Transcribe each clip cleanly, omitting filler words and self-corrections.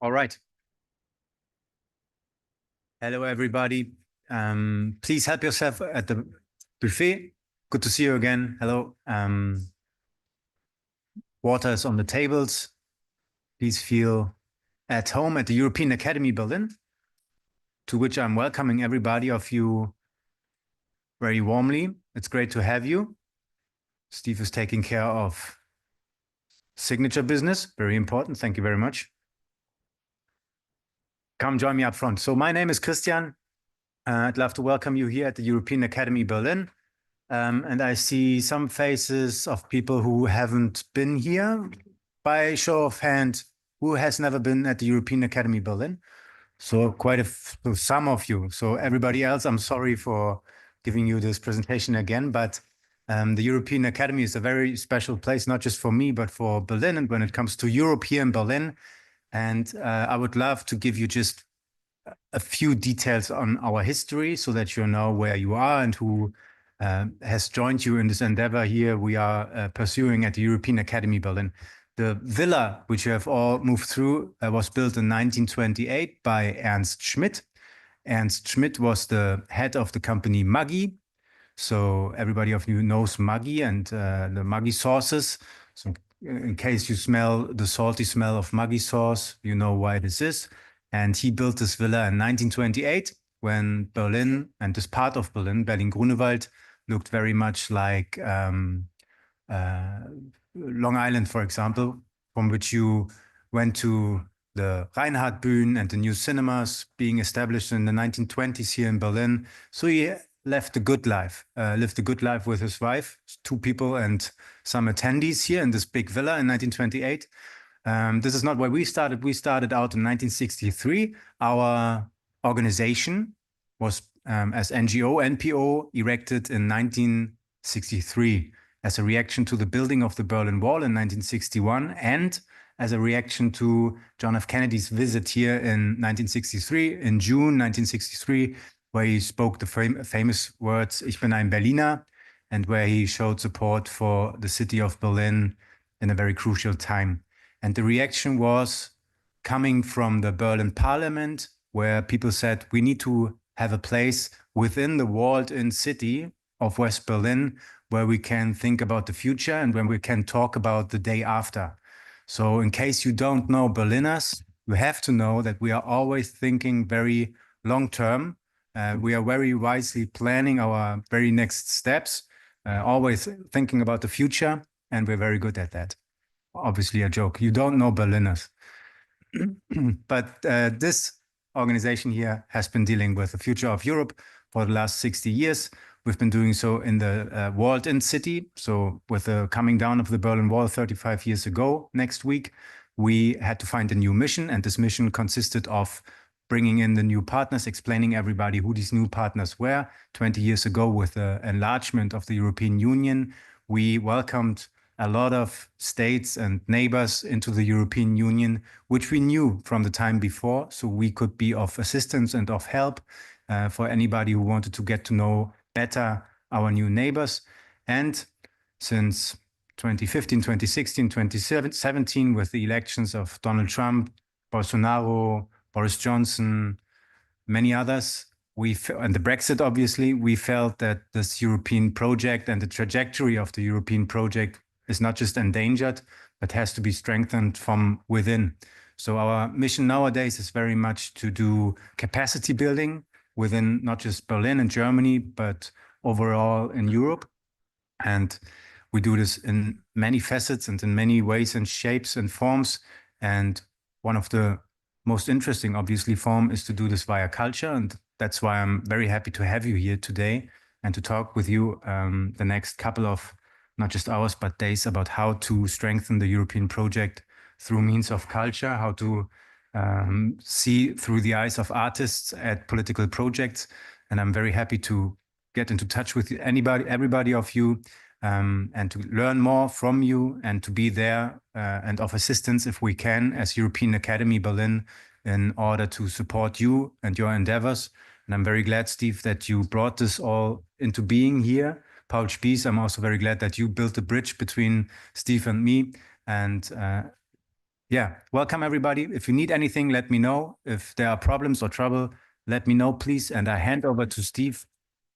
All right. Hello, everybody. Please help yourself at the buffet. Good to see you again. Hello. Water is on the tables. Please feel at home at the European Academy Berlin, to which I'm welcoming everybody of you very warmly. It's great to have you. Steve is taking care of signature business. Very important. Thank you very much. Come join me up front. So my name is Christian. I'd love to welcome you here at the European Academy Berlin. And I see some faces of people who haven't been here. By show of hand, who has never been at the European Academy Berlin? So some of you. So everybody else, I'm sorry for giving you this presentation again, but the European Academy is a very special place, not just for me, but for Berlin. And when it comes to Europe here in Berlin, and I would love to give you just a few details on our history so that you know where you are and who has joined you in this endeavor here we are pursuing at the European Academy Berlin. The villa, which you have all moved through, was built in 1928 by Ernst Schmidt. Ernst Schmidt was the head of the company Maggi. So everybody of you knows Maggi and the Maggi sauces. So in case you smell the salty smell of Maggi sauce, you know why this is. And he built this villa in 1928 when Berlin and this part of Berlin, Berlin-Grunewald, looked very much like Long Island, for example, from which you went to the Reinhardtbühne and the new cinemas being established in the 1920s here in Berlin. So he left a good life, lived a good life with his wife, two people and some attendees here in this big villa in 1928. This is not where we started. We started out in 1963. Our organization was as NGO, NPO, erected in 1963 as a reaction to the building of the Berlin Wall in 1961 and as a reaction to John F. Kennedy's visit here in 1963, in June 1963, where he spoke the famous words, "Ich bin ein Berliner," and where he showed support for the city of Berlin in a very crucial time. And the reaction was coming from the Berlin Parliament, where people said, we need to have a place within the walled-in city of West Berlin where we can think about the future and when we can talk about the day after. So in case you don't know Berliners, you have to know that we are always thinking very long-term. We are very wisely planning our very next steps, always thinking about the future, and we're very good at that. Obviously a joke. You don't know Berliners. But this organization here has been dealing with the future of Europe for the last 60 years. We've been doing so in the walled-in city. So with the coming down of the Berlin Wall 35 years ago, next week, we had to find a new mission. And this mission consisted of bringing in the new partners, explaining everybody who these new partners were. 20 years ago, with the enlargement of the European Union, we welcomed a lot of states and neighbors into the European Union, which we knew from the time before, so we could be of assistance and of help for anybody who wanted to get to know better our new neighbors. And since 2015, 2016, 2017, with the elections of Donald Trump, Bolsonaro, Boris Johnson, many others, and the Brexit, obviously, we felt that this European project and the trajectory of the European project is not just endangered, but has to be strengthened from within. So our mission nowadays is very much to do capacity building within not just Berlin and Germany, but overall in Europe. And we do this in many facets and in many ways and shapes and forms. And one of the most interesting, obviously, form is to do this via culture. And that's why I'm very happy to have you here today and to talk with you the next couple of not just hours, but days about how to strengthen the European project through means of culture, how to see through the eyes of artists at political projects. And I'm very happy to get into touch with everybody of you and to learn more from you and to be there and of assistance if we can as European Academy Berlin in order to support you and your endeavors. And I'm very glad, Steve, that you brought this all into being here. Paul Spies, I'm also very glad that you built a bridge between Steve and me. And Yeah, welcome everybody. If you need anything, let me know. If there are problems or trouble, let me know, please. And I hand over to Steve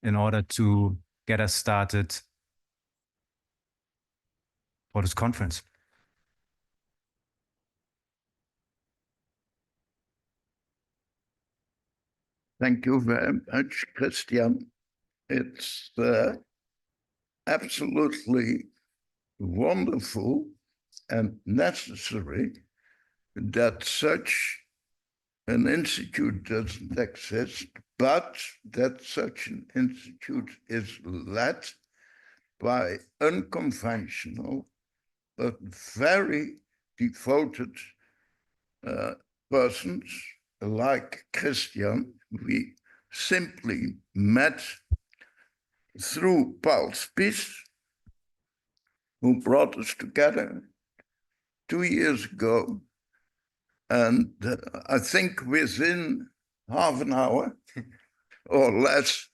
in order to get us started for this conference. Thank you very much, Christian. It's absolutely wonderful and necessary that such an institute doesn't exist, but that such an institute is led by unconventional but very devoted persons like Christian. We simply met through Paul's Peace, who brought us together 2 years ago. And I think within half an hour or less,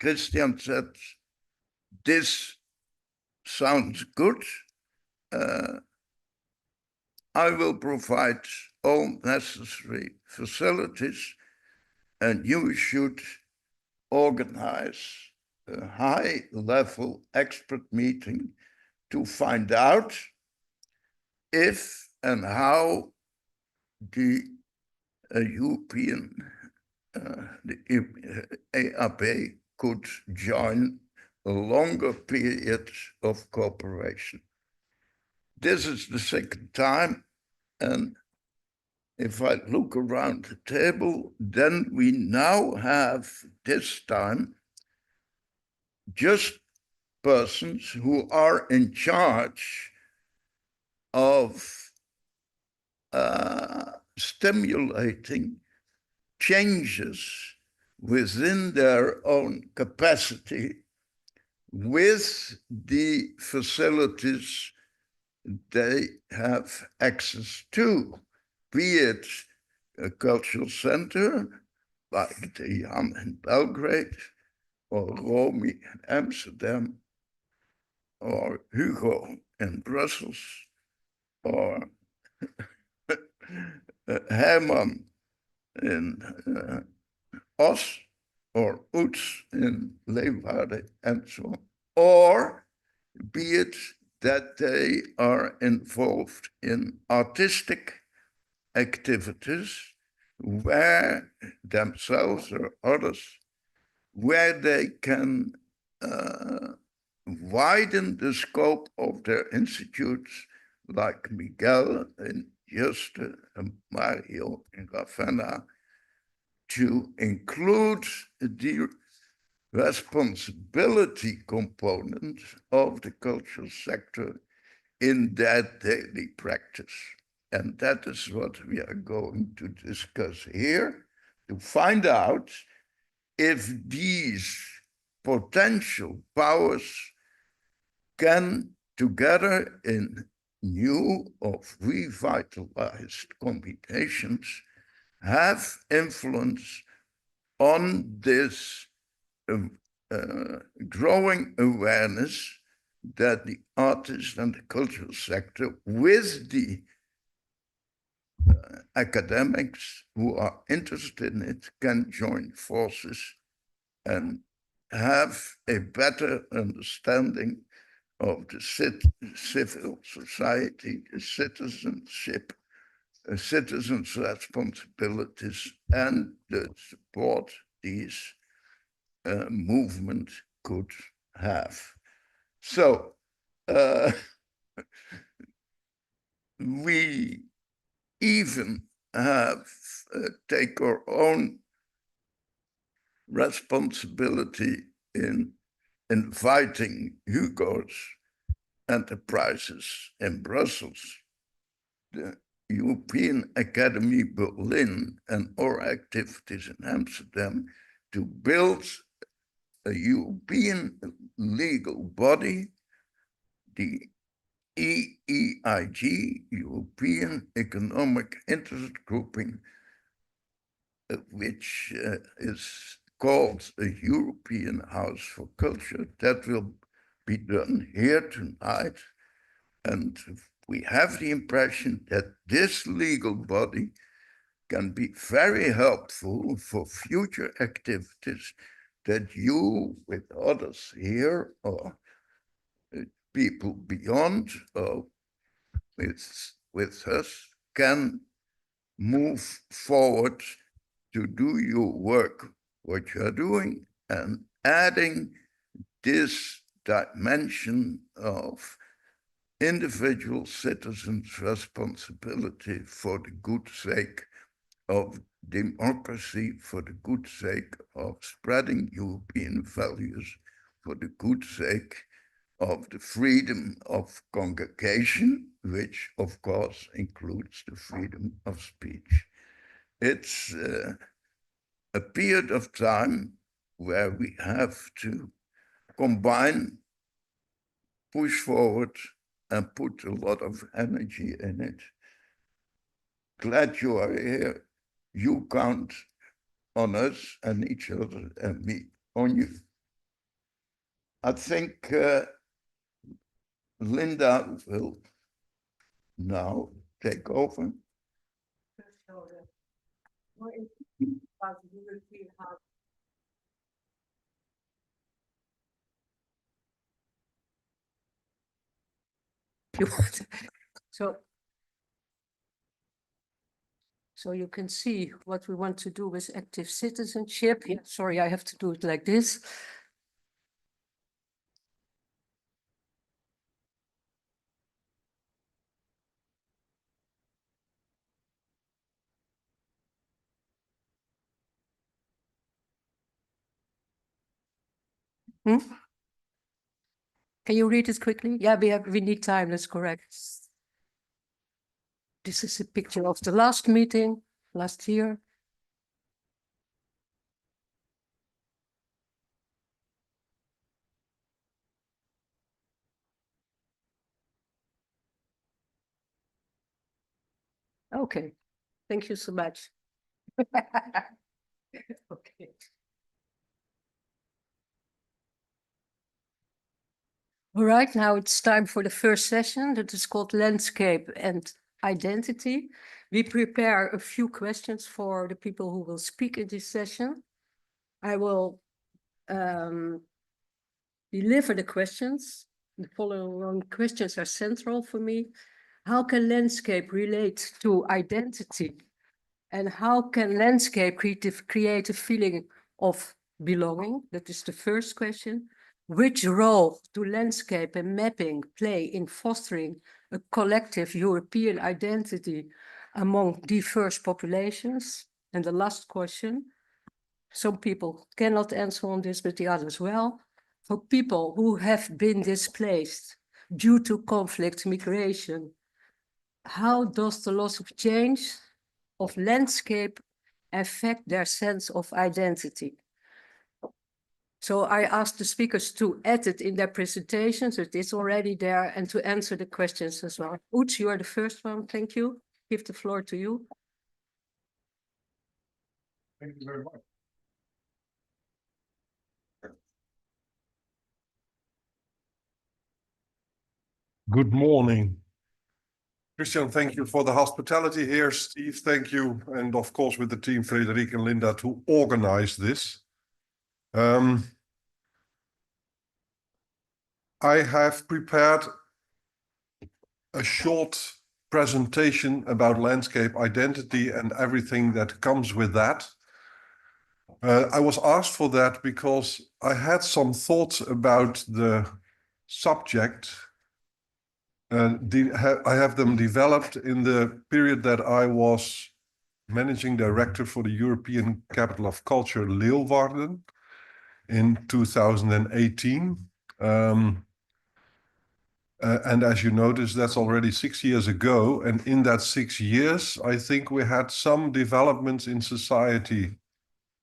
Christian said, this sounds good. I will provide all necessary facilities, and you should organize a high-level expert meeting to find out if and how the European, the EAP could join a longer period of cooperation. This is the second time, and if I look around the table, then we now have this time just persons who are in charge of stimulating changes within their own capacity with the facilities they have access to, be it a cultural center like the Jan in Belgrade, or Romy in Amsterdam, or Hugo in Brussels, or Herman in Os, or Oets in Leeuwarden, and so on. Or be it that they are involved in artistic activities where themselves or others, where they can widen the scope of their institutes, like Miguel in Juste and Mario in Ravenna, to include the responsibility component of the cultural sector in their daily practice. And that is what we are going to discuss here, to find out if these potential powers can, together in new or revitalized combinations, have influence on this growing awareness that the artist and the cultural sector, with the academics who are interested in it, can join forces and have a better understanding of the civil society, the citizenship, citizens' responsibilities, and the support these movements could have. So we even have take our own responsibility in inviting Hugo's enterprises in Brussels, the European Academy Berlin, and our activities in Amsterdam to build a European legal body, the EEIG, European Economic Interest Grouping, which is called a European House for Culture. That will be done here tonight. And we have the impression that this legal body can be very helpful for future activities that you with others here or people beyond or with us can move forward to do your work, what you're doing, and adding this dimension of individual citizens' responsibility for the good sake of democracy, for the good sake of spreading European values, for the good sake of the freedom of congregation, which of course includes the freedom of speech. It's a period of time where we have to combine, push forward, and put a lot of energy in it. Glad you are here. You count on us and each other and me on you. I think Linda will now take over. So you can see what we want to do with active citizenship. Yeah, sorry, I have to do it like this. Hmm? Can you read it quickly? Yeah, we need time, that's correct. This is a picture of the last meeting, last year. Okay, thank you so much. Okay. All right, now it's time for the first session that is called Landscape and Identity. We prepare a few questions for the people who will speak in this session. I will deliver the questions. The following questions are central for me. How can landscape relate to identity? And how can landscape create a feeling of belonging? That is the first question. Which role do landscape and mapping play in fostering a collective European identity among diverse populations? And the last question, some people cannot answer on this, but the others well. For people who have been displaced due to conflict, migration, how does the loss of change of landscape affect their sense of identity? So I asked the speakers to add it in their presentations, it is already there, and to answer the questions as well. Oets, you are the first one, thank you. Give the floor to you. Thank you very much. Good morning. Christian, thank you for the hospitality here. Steve, thank you. And of course, with the team, Frederic and Linda, to organize this. I have prepared a short presentation about landscape identity and everything that comes with that. I was asked for that because I had some thoughts about the subject. I have them developed in the period that I was managing director for the European Capital of Culture, Leeuwarden, in 2018. And as you notice, that's already 6 years ago. And in that 6 years, I think we had some developments in society,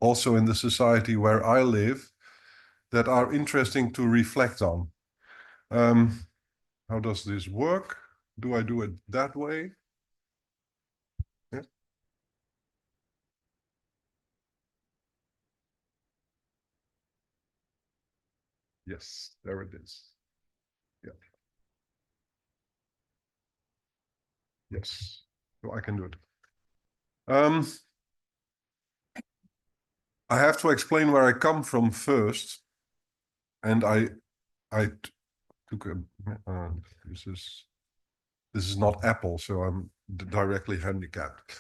also in the society where I live, that are interesting to reflect on. How does this work? Do I do it that way? Yes. Yes, there it is. Yeah. Yes, so I can do it. I have to explain where I come from first, and I took a. This is not Apple, so I'm directly handicapped.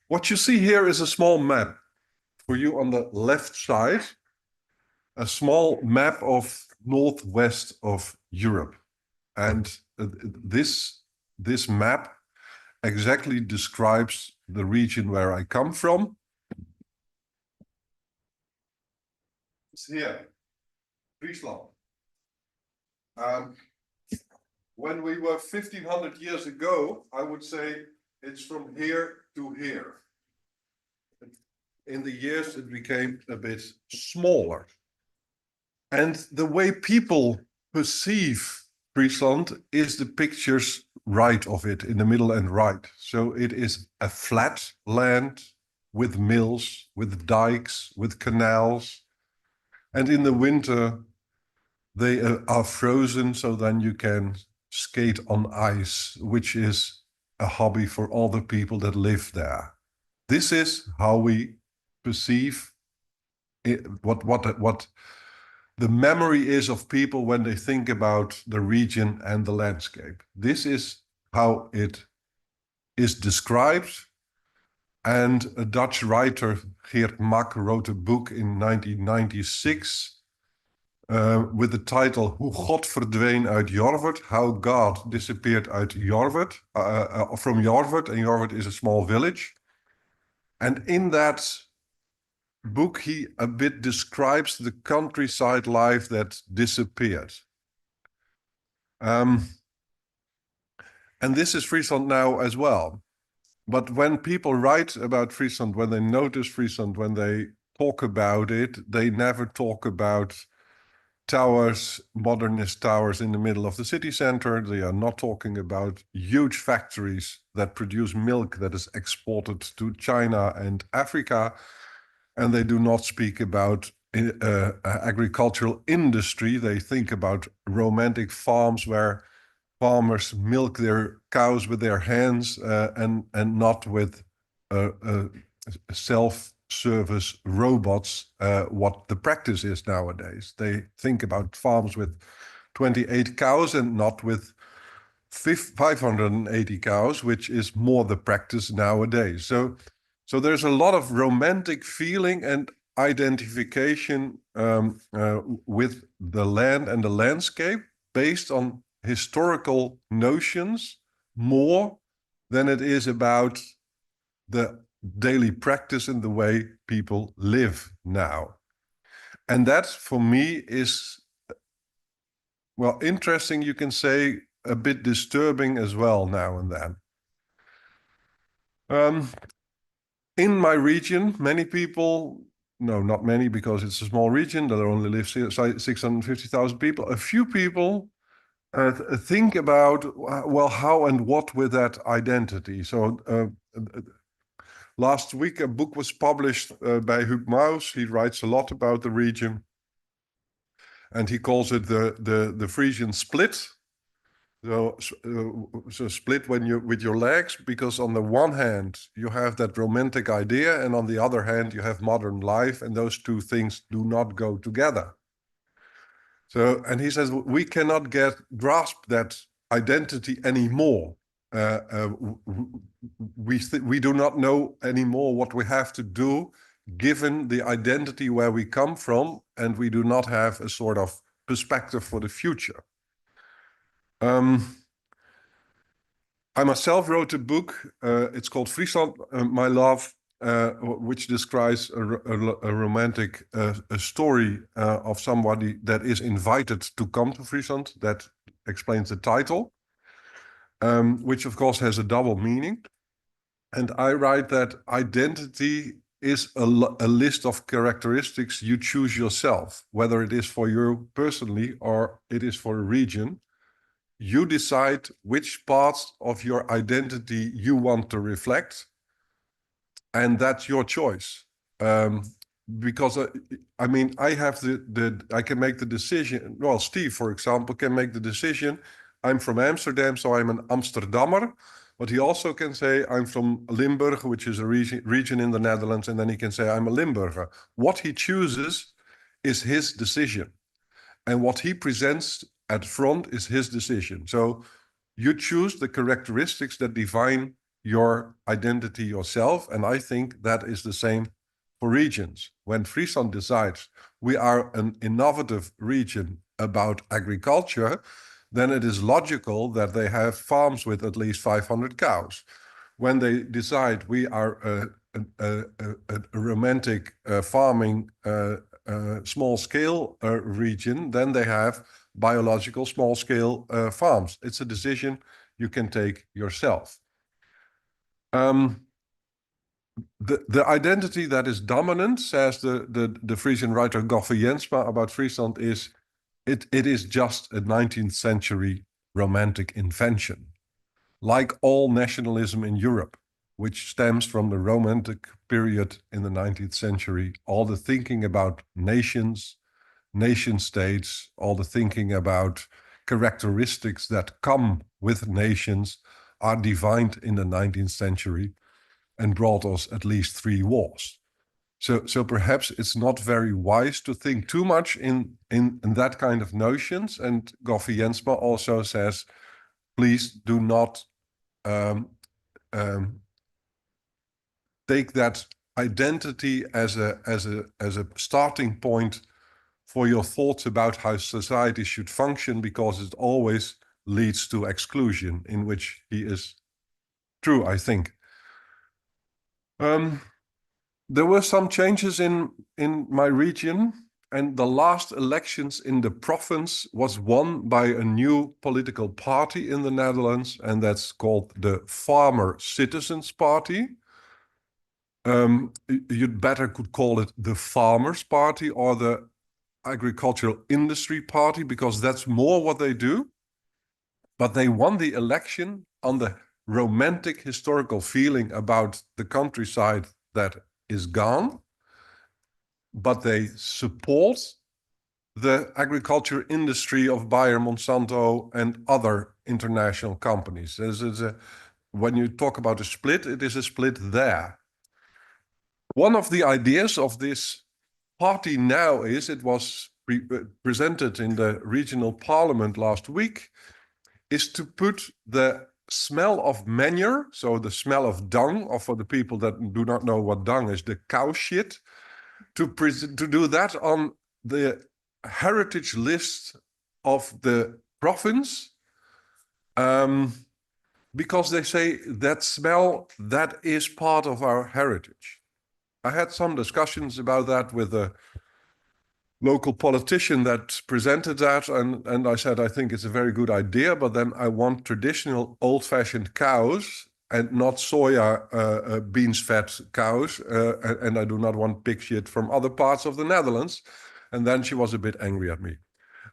What you see here is a small map for you on the left side, a small map of northwest of Europe, and this map exactly describes the region where I come from. It's here, Friesland. When we were 1500 years ago, I would say it's from here to here. In the years, it became a bit smaller. And the way people perceive Friesland is the pictures right of it, in the middle and right. So it is a flat land with mills, with dikes, with canals. And in the winter, they are frozen, so then you can skate on ice, which is a hobby for all the people that live there. This is how we perceive it, what the memory is of people when they think about the region and the landscape. This is how it is described. And a Dutch writer, Geert Mak, wrote a book in 1996 with the title Hoe God verdween uit Jorvert, How God Disappeared uit Jorvert, from Jorvert, and Jorvert is a small village. And in that book, he a bit describes the countryside life that disappeared. And this is Friesland now as well. But when people write about Friesland, when they notice Friesland, when they talk about it, they never talk about towers, modernist towers in the middle of the city center. They are not talking about huge factories that produce milk that is exported to China and Africa. And they do not speak about agricultural industry. They think about romantic farms where farmers milk their cows with their hands and not with self-service robots, what the practice is nowadays. They think about farms with 28 cows and not with 580 cows, which is more the practice nowadays. So there's a lot of romantic feeling and identification with the land and the landscape based on historical notions more than it is about the daily practice and the way people live now. And that for me is, well, interesting, you can say, a bit disturbing as well now and then. In my region, many people, no, not many because it's a small region, there only live 650,000 people. A few people think about, well, how and what with that identity. So last week, a book was published by Huub Maus. He writes a lot about the region. And he calls it the Frisian split. So split when you with your legs, because on the one hand you have that romantic idea, and on the other hand you have modern life, and those two things do not go together. So, and he says we cannot grasp that identity anymore. We do not know anymore what we have to do given the identity where we come from, and we do not have a sort of perspective for the future. I myself wrote a book, it's called Friesland, My Love, which describes a romantic a story of somebody that is invited to come to Friesland. That explains the title, which of course has a double meaning. And I write that identity is a list of characteristics you choose yourself, whether it is for you personally or it is for a region. You decide which parts of your identity you want to reflect, and that's your choice. Because I mean, I have I can make the decision. Well, Steve, for example, can make the decision. I'm from Amsterdam, so I'm an Amsterdammer. But he also can say, I'm from Limburg, which is a region in the Netherlands, and then he can say, I'm a Limburger. What he chooses is his decision. And what he presents at front is his decision. So you choose the characteristics that define your identity yourself. And I think that is the same for regions. When Friesland decides we are an innovative region about agriculture, then it is logical that they have farms with at least 500 cows. When they decide we are a romantic farming small-scale region, then they have biological small-scale farms. It's a decision you can take yourself. The identity that is dominant, says the Frisian writer Goffe Jensma about Friesland, is it is just a 19th century romantic invention, like all nationalism in Europe, which stems from the Romantic period in the 19th century. All the thinking about nations, nation states, all the thinking about characteristics that come with nations are defined in the 19th century and brought us at least 3 wars. So perhaps it's not very wise to think too much in that kind of notions. And Goffe Jensma also says, please do not take that identity as a starting point for your thoughts about how society should function, because it always leads to exclusion, in which he is true, I think. There were some changes in my region, and the last elections in the province was won by a new political party in the Netherlands, and that's called the Farmer Citizens Party. You'd better could call it the Farmers Party or the Agricultural Industry Party, because that's more what they do. But they won the election on the romantic historical feeling about the countryside that is gone, but they support the agriculture industry of Bayer, Monsanto, and other international companies. When you talk about a split, it is a split there. One of the ideas of this party now is, it was presented in the regional parliament last week, is to put the smell of manure, so the smell of dung, or for the people that do not know what dung is, the cow shit, to do that on the heritage list of the province, because they say that smell, that is part of our heritage. I had some discussions about that with a local politician that presented that, and I said, I think it's a very good idea, but then I want traditional old-fashioned cows and not soya beans fed cows, and I do not want pig shit from other parts of the Netherlands. And then she was a bit angry at me.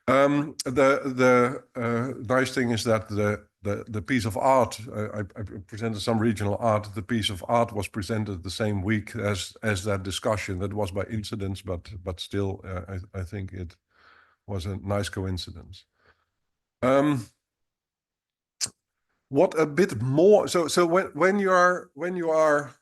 The nice thing is that the piece of art, I presented some regional art. The piece of art was presented the same week as that discussion. That was by incidence, but still, I think it was a nice coincidence. What a bit more. So when you are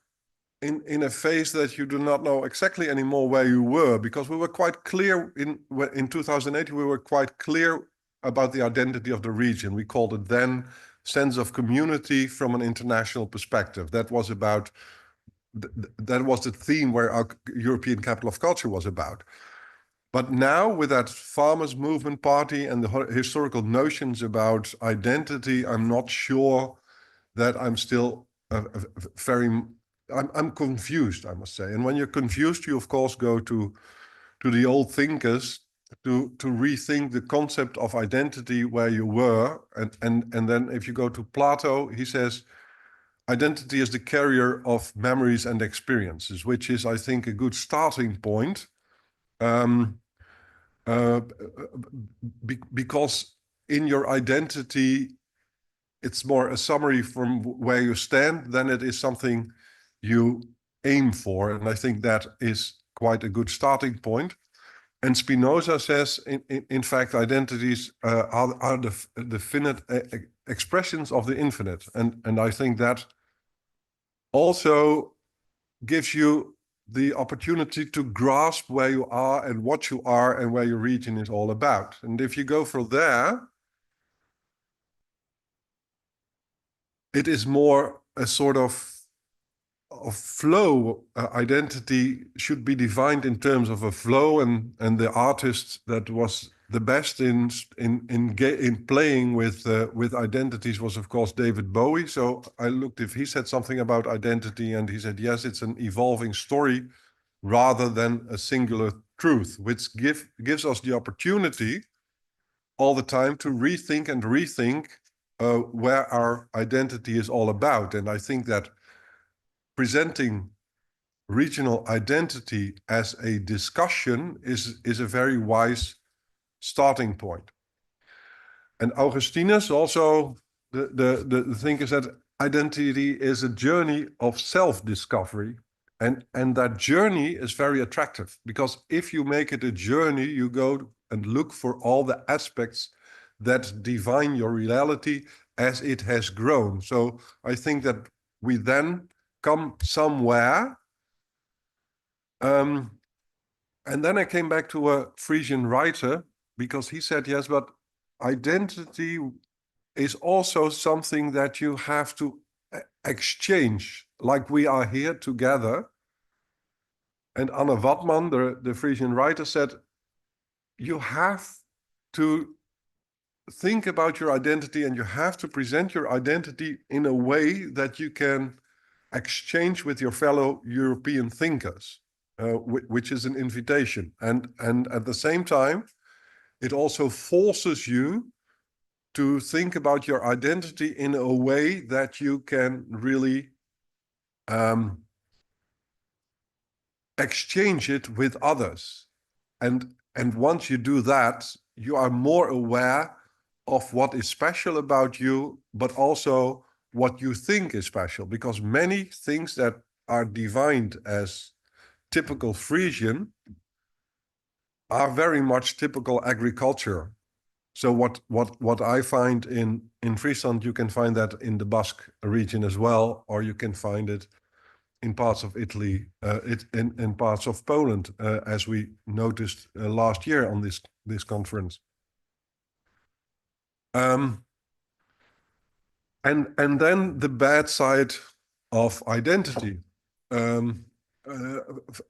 in a phase that you do not know exactly anymore where you were, because we were quite clear in 2008, we were quite clear about the identity of the region. We called it then sense of community from an international perspective. That was about, that was the theme where our European Capital of Culture was about. But now with that Farmers Movement Party and the historical notions about identity, I'm not sure that I'm still I'm confused, I must say. And when you're confused, you of course go to the old thinkers to rethink the concept of identity where you were. And then if you go to Plato, he says, identity is the carrier of memories and experiences, which is, I think, a good starting point. Because in your identity, it's more a summary from where you stand than it is something you aim for. And I think that is quite a good starting point. And Spinoza says, in fact, identities are the finite expressions of the infinite. And I think that also gives you the opportunity to grasp where you are and what you are and where your region is all about. And if you go from there, it is more a sort of flow. Identity should be defined in terms of a flow, and the artist that was the best in playing with identities was, of course, David Bowie. So I looked if he said something about identity, and he said yes, it's an evolving story rather than a singular truth, which gives us the opportunity all the time to rethink and rethink where our identity is all about. And I think that presenting regional identity as a discussion is a very wise starting point. And Augustinus also, the thing is that identity is a journey of self-discovery. And that journey is very attractive, because if you make it a journey, you go and look for all the aspects that define your reality as it has grown. So I think that we then come somewhere. And then I came back to a Frisian writer, because he said, yes, but identity is also something that you have to exchange, like we are here together. And Anne Watman, the Frisian writer, said, you have to think about your identity, and you have to present your identity in a way that you can exchange with your fellow European thinkers, which is an invitation. And at the same time, it also forces you to think about your identity in a way that you can really exchange it with others. And once you do that, you are more aware of what is special about you, but also what you think is special, because many things that are defined as typical Frisian are very much typical agriculture. So what I find in Friesland, you can find that in the Basque region as well, or you can find it in parts of Italy, in parts of Poland, as we noticed last year on this conference. And then the bad side of identity.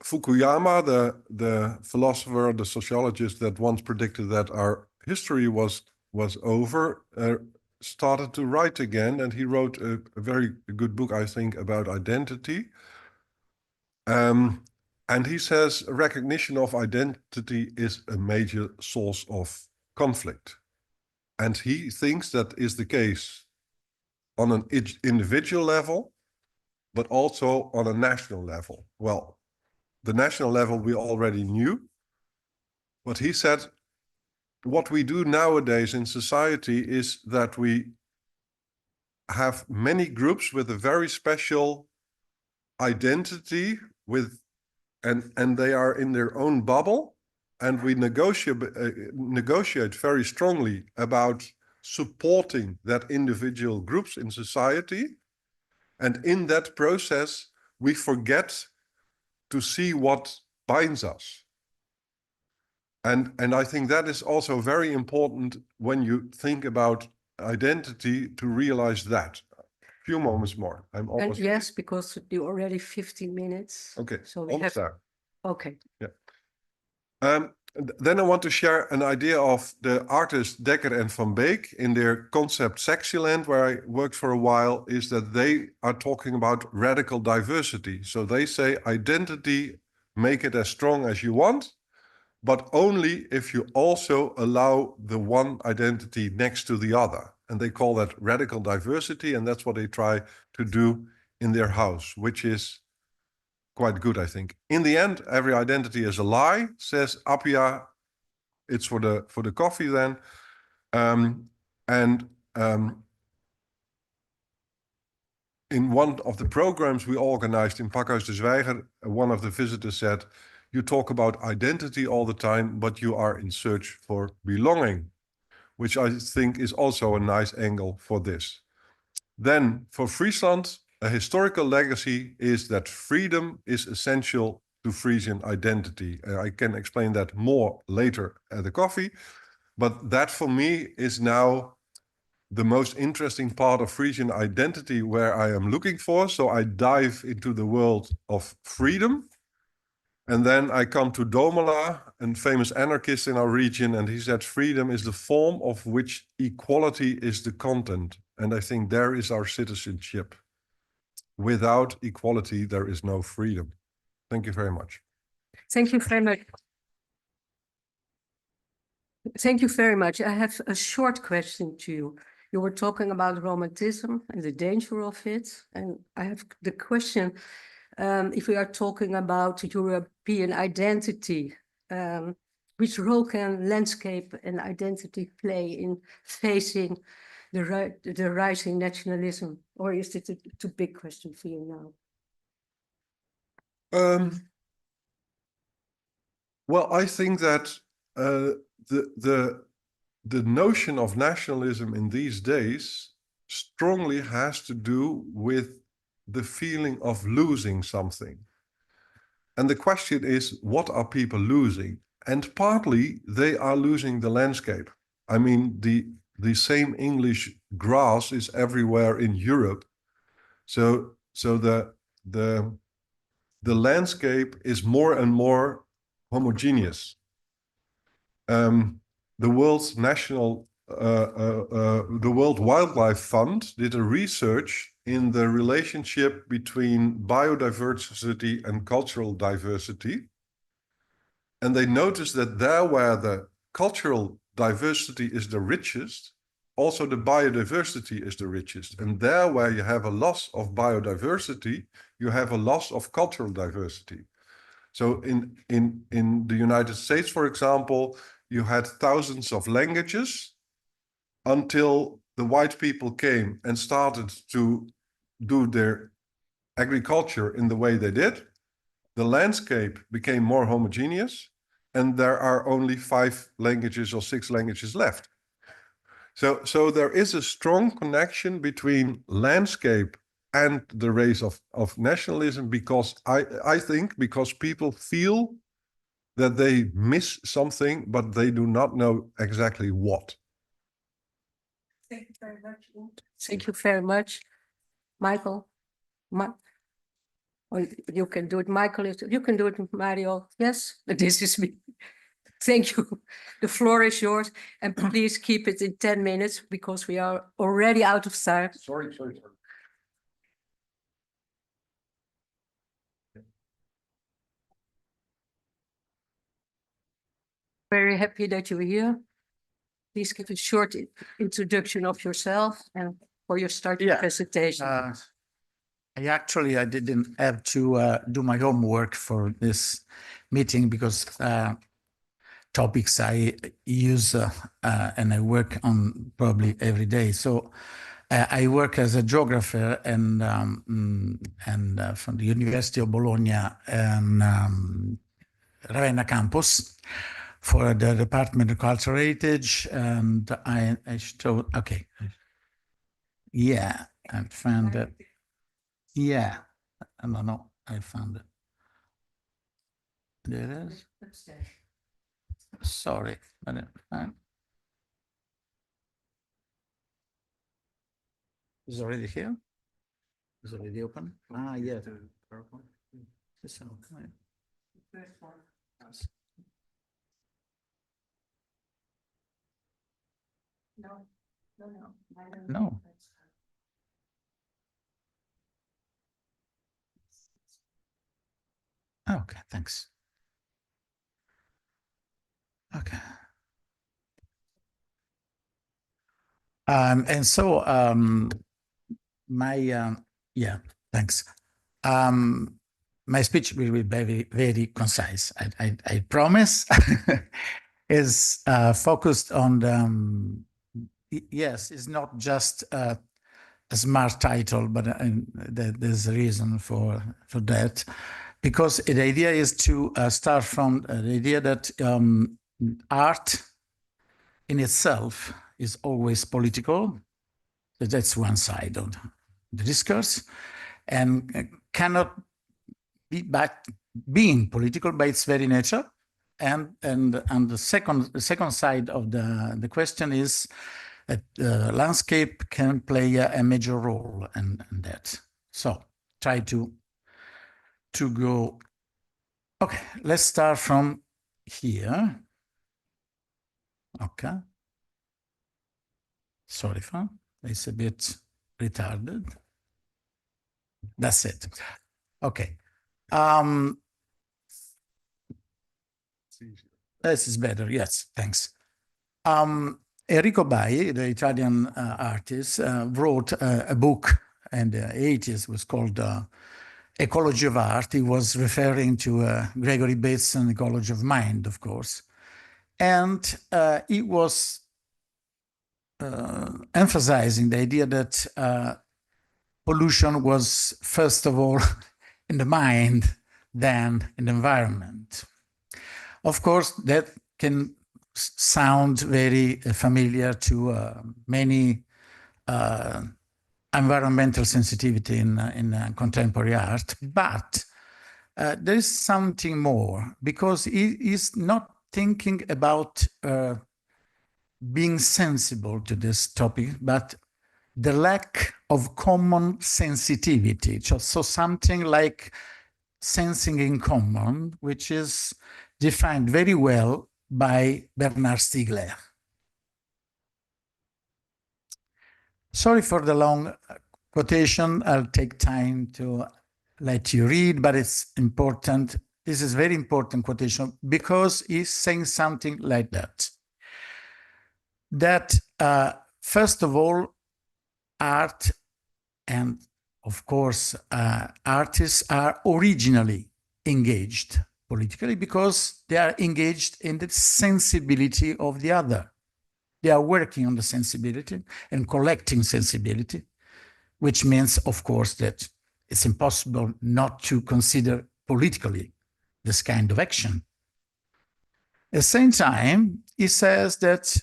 Fukuyama, the philosopher, the sociologist that once predicted that our history was over, started to write again, and he wrote a very good book, I think, about identity. And he says recognition of identity is a major source of conflict. And he thinks that is the case on an individual level, but also on a national level. Well, the national level we already knew, but he said what we do nowadays in society is that we have many groups with a very special identity and they are in their own bubble, and we negotiate very strongly about supporting that individual groups in society. And in that process, we forget to see what binds us. And I think that is also very important when you think about identity, to realize that. A few moments more. I'm And almost. yes, because you already 15 minutes. Okay, So we almost have, there. okay. Yeah. Then I want to share an idea of the artists Dekker and Van Beek in their concept Sexyland, where I worked for a while, is that they are talking about radical diversity. So they say identity, make it as strong as you want, but only if you also allow the one identity next to the other. And they call that radical diversity, and that's what they try to do in their house, which is quite good, I think. In the end, every identity is a lie, says Appia. It's for the coffee then. In one of the programs we organized in Pakhuis de Zwijger, one of the visitors said, You talk about identity all the time, but you are in search for belonging, which I think is also a nice angle for this. Then for Friesland, a historical legacy is that freedom is essential to Frisian identity. I can explain that more later at the coffee, but that for me is now the most interesting part of Frisian identity where I am looking for. So I dive into the world of freedom. And then I come to Domela, a famous anarchist in our region, and he said freedom is the form of which equality is the content. And I think there is our citizenship. Without equality, there is no freedom. Thank you very much. Thank you very much. Thank you very much. I have a short question to you. You were talking about romanticism and the danger of it. And I have the question, if we are talking about European identity, which role can landscape and identity play in facing the rising nationalism? Or is it a too big question for you now? Well, I think that the notion of nationalism in these days strongly has to do with the feeling of losing something. And the question is, what are people losing? And partly they are losing the landscape. I mean, the same English grass is everywhere in Europe. So the landscape is more and more homogeneous. The world's the World Wildlife Fund did a research in the relationship between biodiversity and cultural diversity. And they noticed that there where the cultural diversity is the richest, also the biodiversity is the richest. And there where you have a loss of biodiversity, you have a loss of cultural diversity. So in the United States, for example, you had thousands of languages until the white people came and started to do their agriculture in the way they did. The landscape became more homogeneous, and there are only 5 languages or 6 languages left. So there is a strong connection between landscape and the race of nationalism, because I think because people feel that they miss something, but they do not know exactly what. Thank you very much. Thank you very much, Michael. Or you can do it, Michael. You can do it, Mario. Yes, this is me. Thank you. The floor is yours. And please keep it in 10 minutes because we are already out of time. Sorry. Very happy that you're here. Please give a short introduction of yourself and for your starting presentation. I didn't have to do my homework for this meeting because topics I use and I work on probably every day. So I work as a geographer and from the University of Bologna and Ravenna campus for the Department of Cultural Heritage. And I showed, okay. Yeah, I found it. Yeah, I don't know. I found it. There it is. Sorry, I didn't find. Is already here? Is already open? Ah, yeah. This one, right. No. Okay, thanks. Okay. And so yeah, thanks. My speech will be very, very concise. I promise. Is focused on the, yes, it's not just a smart title, but there's a reason for that. because the idea is to start from the idea that art in itself is always political. That's one side of the discourse, and cannot be but being political by its very nature. And the second side of the question is that landscape can play a major role in that. So try to go. Okay, let's start from here. Okay. Sorry, it's a bit retarded. That's it. Okay. This is better. Yes, thanks. Enrico Bai, the Italian artist, wrote a book in the 80s, was called Ecology of Art. He was referring to Gregory Bateson, Ecology of Mind, of course. And he was emphasizing the idea that pollution was, first of all, in the mind, then in the environment. Of course, that can sound very familiar to many environmental sensitivity in contemporary art, but there is something more, because he is not thinking about being sensible to this topic, but the lack of common sensitivity. So something like sensing in common, which is defined very well by Bernard Stiegler. Sorry for the long quotation. I'll take time to let you read, but it's important. This is very important quotation because he's saying something like that. That first of all, art and of course artists are originally engaged politically because they are engaged in the sensibility of the other. They are working on the sensibility and collecting sensibility, which means, of course, that it's impossible not to consider politically this kind of action. At the same time, he says that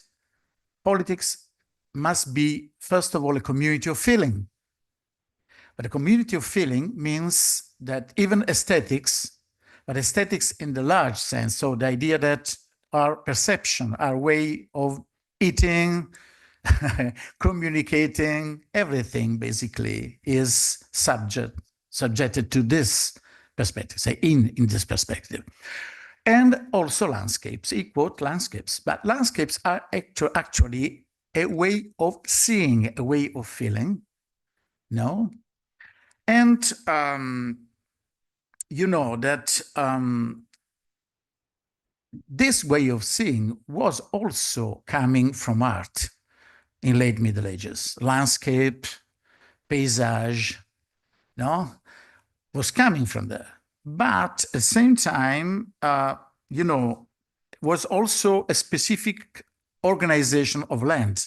politics must be, first of all, a community of feeling. But a community of feeling means that even aesthetics, but aesthetics in the large sense, so the idea that our perception, our way of eating, communicating, everything basically is subjected to this perspective, say in this perspective. And also landscapes, he quote landscapes, but landscapes are actually a way of seeing, a way of feeling, no? And you know that this way of seeing was also coming from art in late Middle Ages. Landscape, paysage, no, was coming from there. But at the same time, you know, was also a specific organization of land,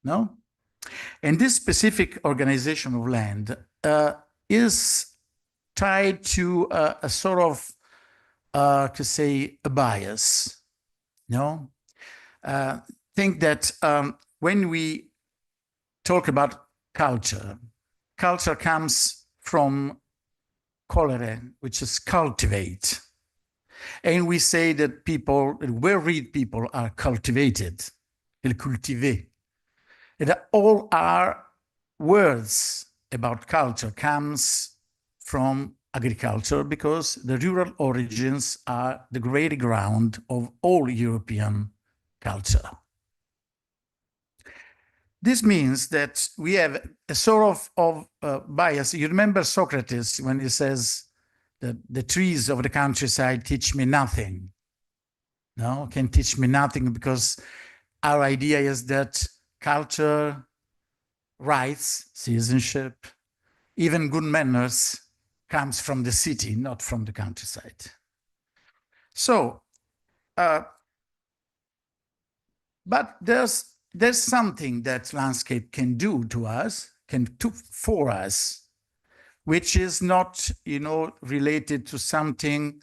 no? And this specific organization of land is tied to a sort of, to say, a bias, no? Think that when we talk about culture, culture comes from colere, which is cultivate. And we say that people, well-read people are cultivated, cultivé. And all our words about culture comes from agriculture because the rural origins are the great ground of all European culture. This means that we have a sort of bias. You remember Socrates when he says that the trees of the countryside teach me nothing. No, can teach me nothing because our idea is that culture, rights, citizenship, even good manners comes from the city, not from the countryside. So, but there's something that landscape can do to us, can do for us, which is not, related to something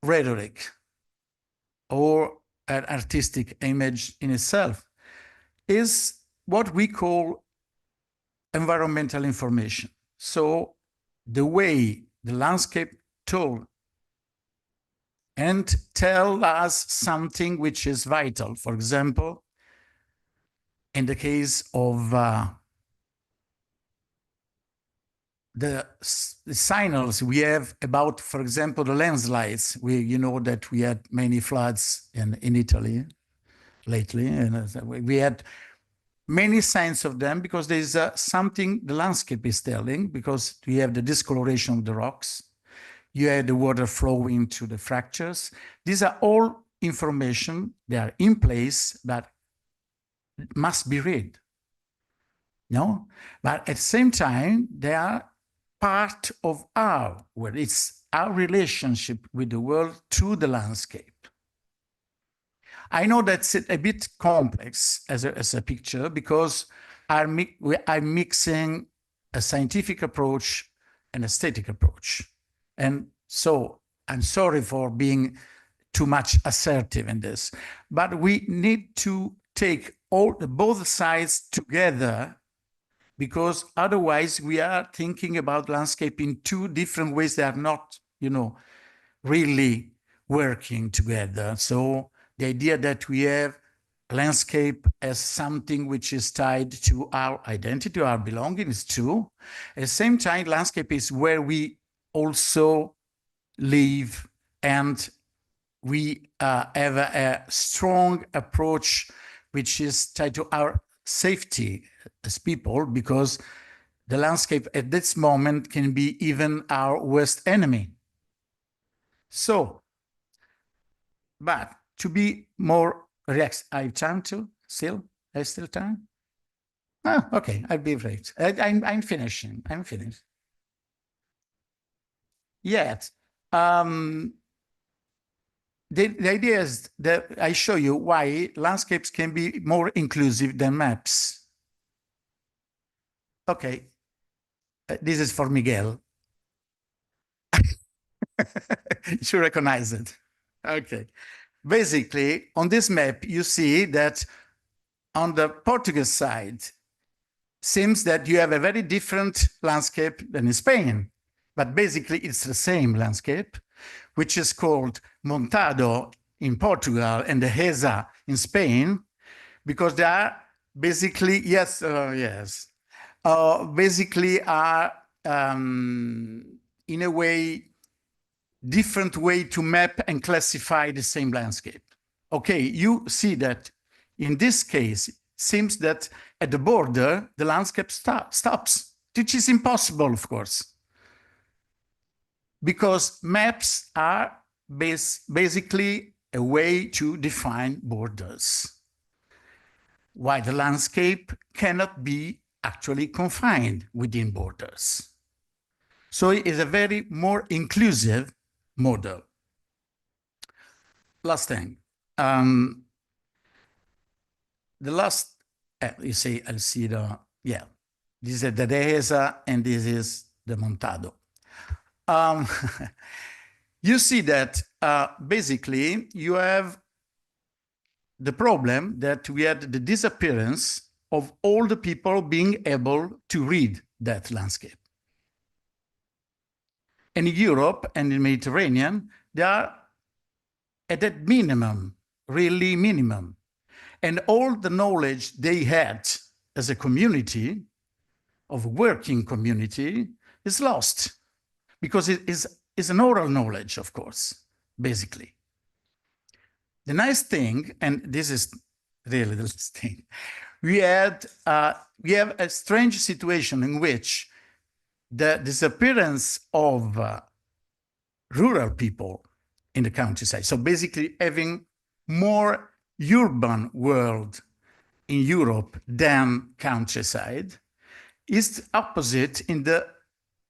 rhetoric or an artistic image in itself, is what we call environmental information. So the way the landscape told and tell us something which is vital. For example, in the case of the signals we have about, for example, the landslides. You know that we had many floods in Italy lately, and we had many signs of them because there's something the landscape is telling, because we have the discoloration of the rocks, you have the water flowing to the fractures. These are all information, they are in place, but must be read. No? But at the same time, they are part of it's our relationship with the world through the landscape. I know that's a bit complex as a picture, because I'm mixing a scientific approach and aesthetic approach. And so I'm sorry for being too much assertive in this, but we need to take both sides together, because otherwise we are thinking about landscape in two different ways that are not, really working together. So the idea that we have landscape as something which is tied to our identity, our belonging, is true. At the same time, landscape is where we also live, and we have a strong approach which is tied to our safety as people, because the landscape at this moment can be even our worst enemy. So, but to be more relaxed, I have time to still? I have still time? Oh, okay, I'll be late. I'm finishing. I'm finished. Yet, the idea is that I show you why landscapes can be more inclusive than maps. Okay, this is for Miguel. You should recognize it. Okay. Basically, on this map, you see that on the Portuguese side, seems that you have a very different landscape than in Spain. But basically, it's the same landscape, which is called Montado in Portugal and the Heza in Spain, because they are basically, basically are, in a way, different way to map and classify the same landscape. Okay, you see that in this case, it seems that at the border, the landscape stops, which is impossible, of course, because maps are basically a way to define borders, while the landscape cannot be actually confined within borders. So it is a very more inclusive model. Last thing, the last, you see, I see this is the Dehesa and this is the Montado. You see that basically you have the problem that we had the disappearance of all the people being able to read that landscape. And in Europe and in the Mediterranean, they are at that minimum, really minimum. And all the knowledge they had as a community, of working community, is lost, because it is an oral knowledge, of course, basically. The nice thing, and this is really the last thing, we have a strange situation in which the disappearance of rural people in the countryside, so basically having more urban world in Europe than countryside, is opposite in the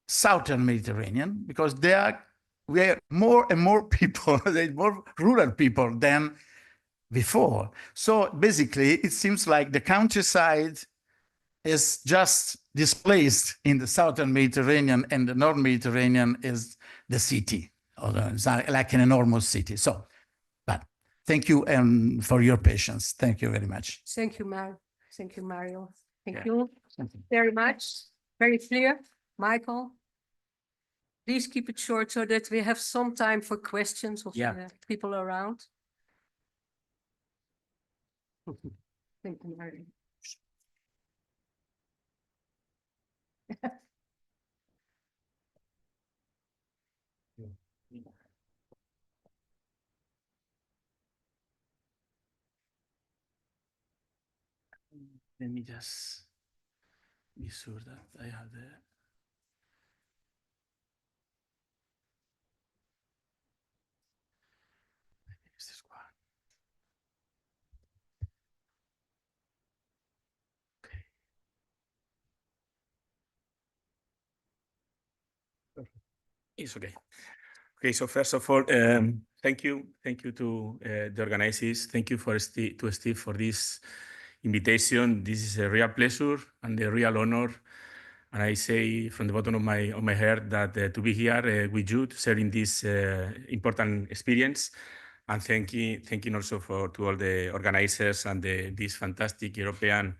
southern Mediterranean, because we have more and more people, more rural people than before. So basically, it seems like the countryside is just displaced in the southern Mediterranean and the northern Mediterranean is the city, it's like an enormous city. So, but thank you for your patience. Thank you very much. Thank you, Mario. Thank you, Mario. Thank Yeah. you very much. Very clear. Michael, please keep it short so that we have some time for questions of Yeah. the people around. Thank you, Mario. Let me just be sure that I have the. Is this one? Okay. It's okay. Okay, so first of all, thank you to the organizers. Thank you to Steve for this invitation. This is a real pleasure and a real honor. And I say from the bottom of my heart that to be here with you, sharing this important experience, and thanking also to all the organizers and this fantastic European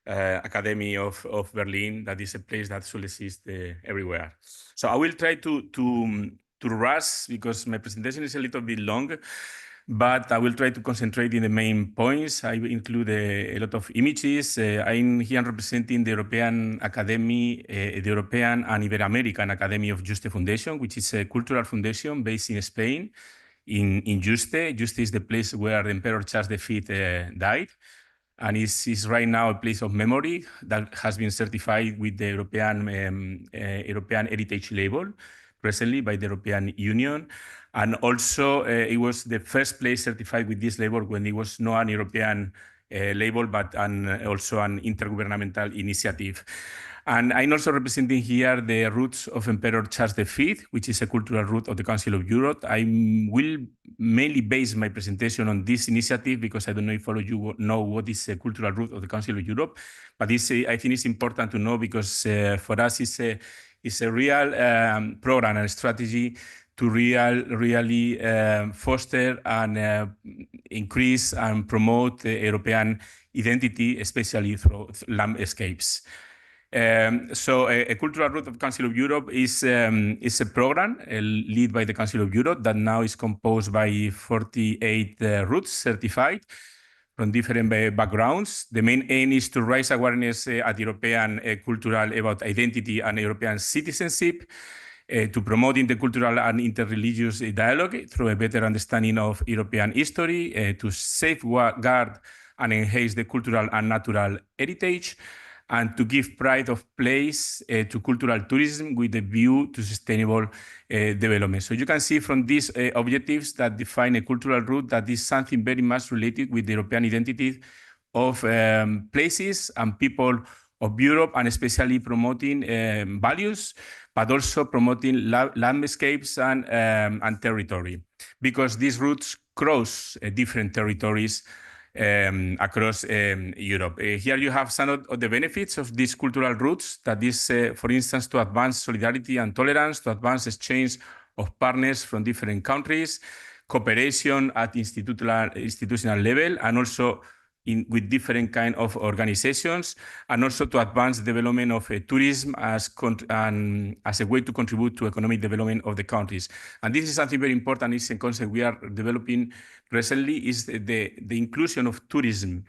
Academy of Berlin. That is a place that should exist everywhere. So I will try to rush because my presentation is a little bit long, but I will try to concentrate in the main points. I will include a lot of images. I'm here representing the European Academy, the European and Ibero-American Academy of Juste Foundation, which is a cultural foundation based in Spain, in Juste. Juste is the place where the Emperor Charles V died. And is right now a place of memory that has been certified with the European Heritage Label presently by the European Union. And also it was the first place certified with this label when it was not an European label, but also an intergovernmental initiative. And I'm also representing here the roots of Emperor Charles V, which is a cultural root of the Council of Europe. I will mainly base my presentation on this initiative because I don't know if all of you know what is a cultural root of the Council of Europe, but I think it's important to know because for us it's a real program and strategy to really foster and increase and promote the European identity, especially through landscapes. So a cultural root of Council of Europe is a program led by the Council of Europe that now is composed by 48 routes certified from different backgrounds. The main aim is to raise awareness at European cultural about identity and European citizenship, to promote intercultural and interreligious dialogue through a better understanding of European history, to safeguard and enhance the cultural and natural heritage, and to give pride of place to cultural tourism with a view to sustainable development. So you can see from these objectives that define a cultural route that is something very much related with the European identity of places and people of Europe, and especially promoting values, but also promoting landscapes and territory, because these routes cross different territories across Europe. Here you have some of the benefits of these cultural routes, that is, for instance, to advance solidarity and tolerance, to advance exchange of partners from different countries, cooperation at institutional level, and also with different kind of organizations, and also to advance the development of tourism as a way to contribute to economic development of the countries. And this is something very important. It's a concept we are developing recently, is the inclusion of tourism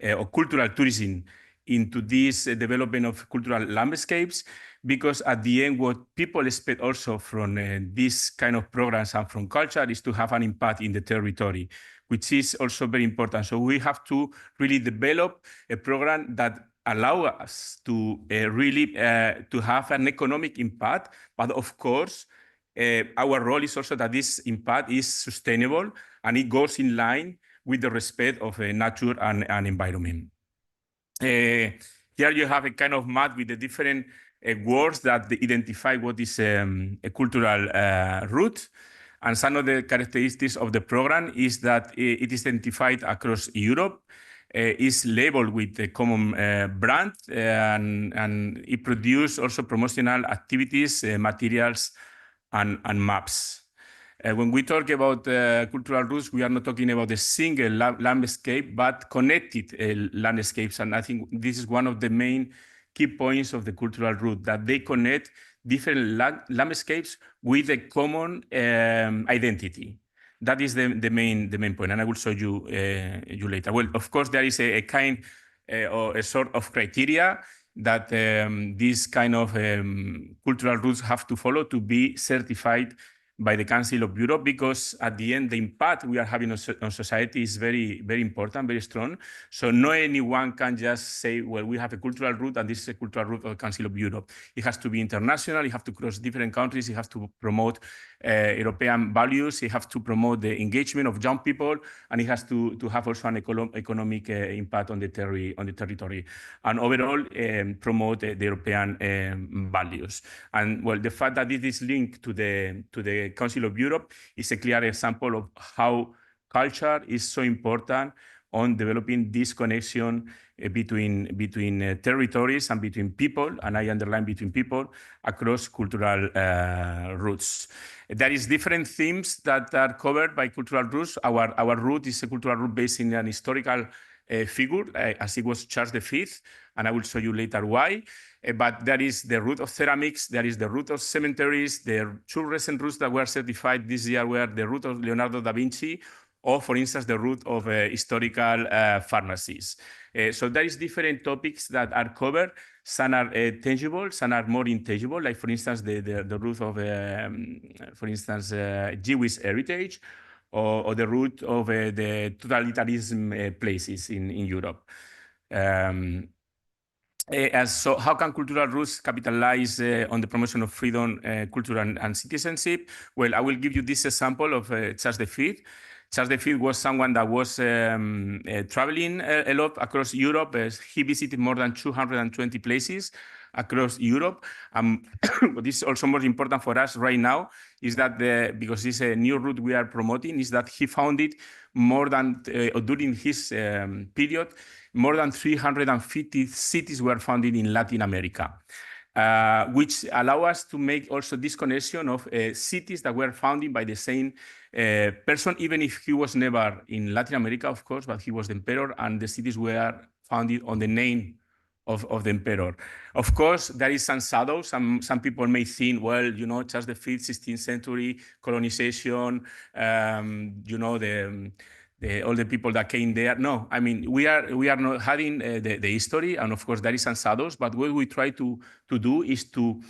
or cultural tourism into this development of cultural landscapes, because at the end, what people expect also from this kind of programs and from culture is to have an impact in the territory, which is also very important. So we have to really develop a program that allow us to really to have an economic impact, but of course, our role is also that this impact is sustainable and it goes in line with the respect of nature and environment. Here you have a kind of map with the different words that identify what is a cultural route. And some of the characteristics of the program is that it is identified across Europe. is labeled with the common brand, and it produces also promotional activities, materials, and maps. When we talk about cultural roots, we are not talking about a single landscape, but connected landscapes. And I think this is one of the main key points of the cultural root, that they connect different landscapes with a common identity. That is the main point, and I will show you later. Well, of course, there is a kind or a sort of criteria that these kind of cultural roots have to follow to be certified by the Council of Europe, because at the end, the impact we are having on society is very, very important, very strong. So no anyone can just say, well, we have a cultural root and this is a cultural root of the Council of Europe. It has to be international. You have to cross different countries. You have to promote European values. You have to promote the engagement of young people, and it has to have also an economic impact on the territory, and overall promote the European values. And well, the fact that it is linked to the Council of Europe is a clear example of how culture is so important on developing this connection between territories and between people, and I underline between people, across cultural roots. There is different themes that are covered by cultural roots. Our root is a cultural root based in an historical figure, as it was Charles V, and I will show you later why. But there is the root of ceramics, there is the root of cemeteries. The two recent roots that were certified this year were the root of Leonardo da Vinci, or for instance, the root of historical pharmacies. So there is different topics that are covered. Some are tangible, some are more intangible, like for instance, the root of, for instance, Jewish heritage, or the root of the totalitarianism places in Europe. So how can cultural roots capitalize on the promotion of freedom, culture, and citizenship? Well, I will give you this example of Charles V. Charles V was someone that was traveling a lot across Europe. He visited more than 220 places across Europe. What is also more important for us right now is that, because it's a new route we are promoting, is that he founded more than, during his period, more than 350 cities were founded in Latin America, which allow us to make also this connection of cities that were founded by the same person, even if he was never in Latin America, of course, but he was the emperor, and the cities were founded on the name of the emperor. Of course, there is some shadows. Some people may think, well, you know, Charles V, 16th century colonization, you know, all the people that came there. No, I mean, we are not having the history, and of course there is some shadows, but what we try to do is to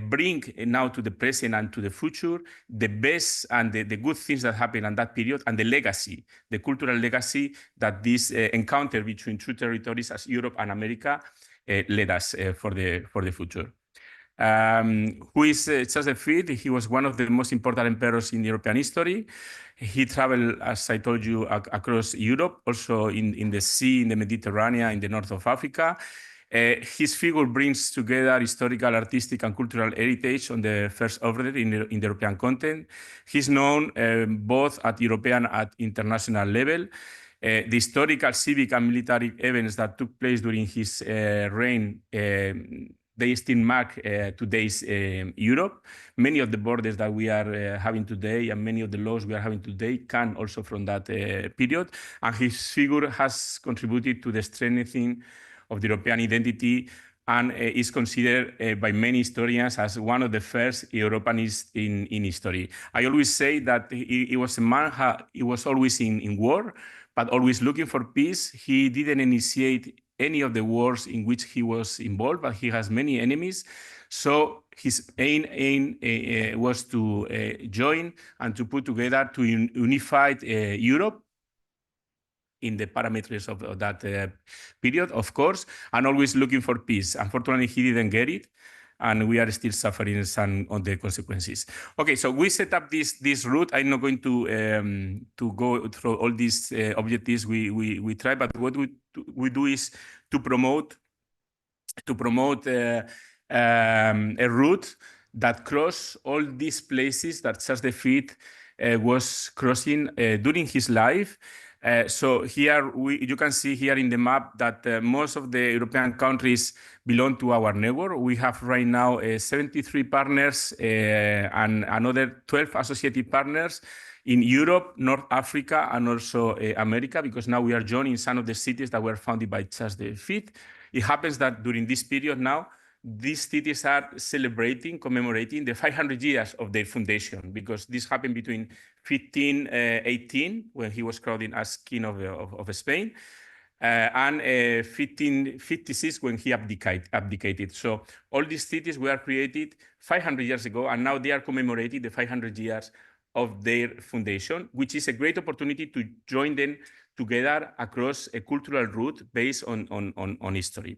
bring now to the present and to the future the best and the good things that happened in that period, and the legacy, the cultural legacy that this encounter between two territories as Europe and America led us for the future. Who is Charles V? He was one of the most important emperors in European history. He traveled, as I told you, across Europe, also in the sea, in the Mediterranean, in the north of Africa. His figure brings together historical, artistic, and cultural heritage on the first order in the European continent. He's known both at European and international level. The historical, civic, and military events that took place during his reign, they still mark today's Europe. Many of the borders that we are having today and many of the laws we are having today come also from that period. And his figure has contributed to the strengthening of the European identity, and is considered by many historians as one of the first Europeanists in history. I always say that he was a man he was always in war, but always looking for peace. He didn't initiate any of the wars in which he was involved, but he has many enemies. So his aim was to join and to put together to unified Europe in the parameters of that period, of course, and always looking for peace. Unfortunately, he didn't get it, and we are still suffering some of the consequences. Okay, so we set up this route. I'm not going to go through all these objectives we try, but what we do is to promote a route that cross all these places that Charles V was crossing during his life. So here you can see here in the map that most of the European countries belong to our network. We have right now 73 partners and another 12 associated partners in Europe, North Africa, and also America, because now we are joining some of the cities that were founded by Charles V. It happens that during this period now, these cities are commemorating the 500 years of their foundation, because this happened between 1518, when he was crowned as king of Spain, and 1556, when he abdicated. So all these cities were created 500 years ago, and now they are commemorating the 500 years of their foundation, which is a great opportunity to join them together across a cultural route based on history.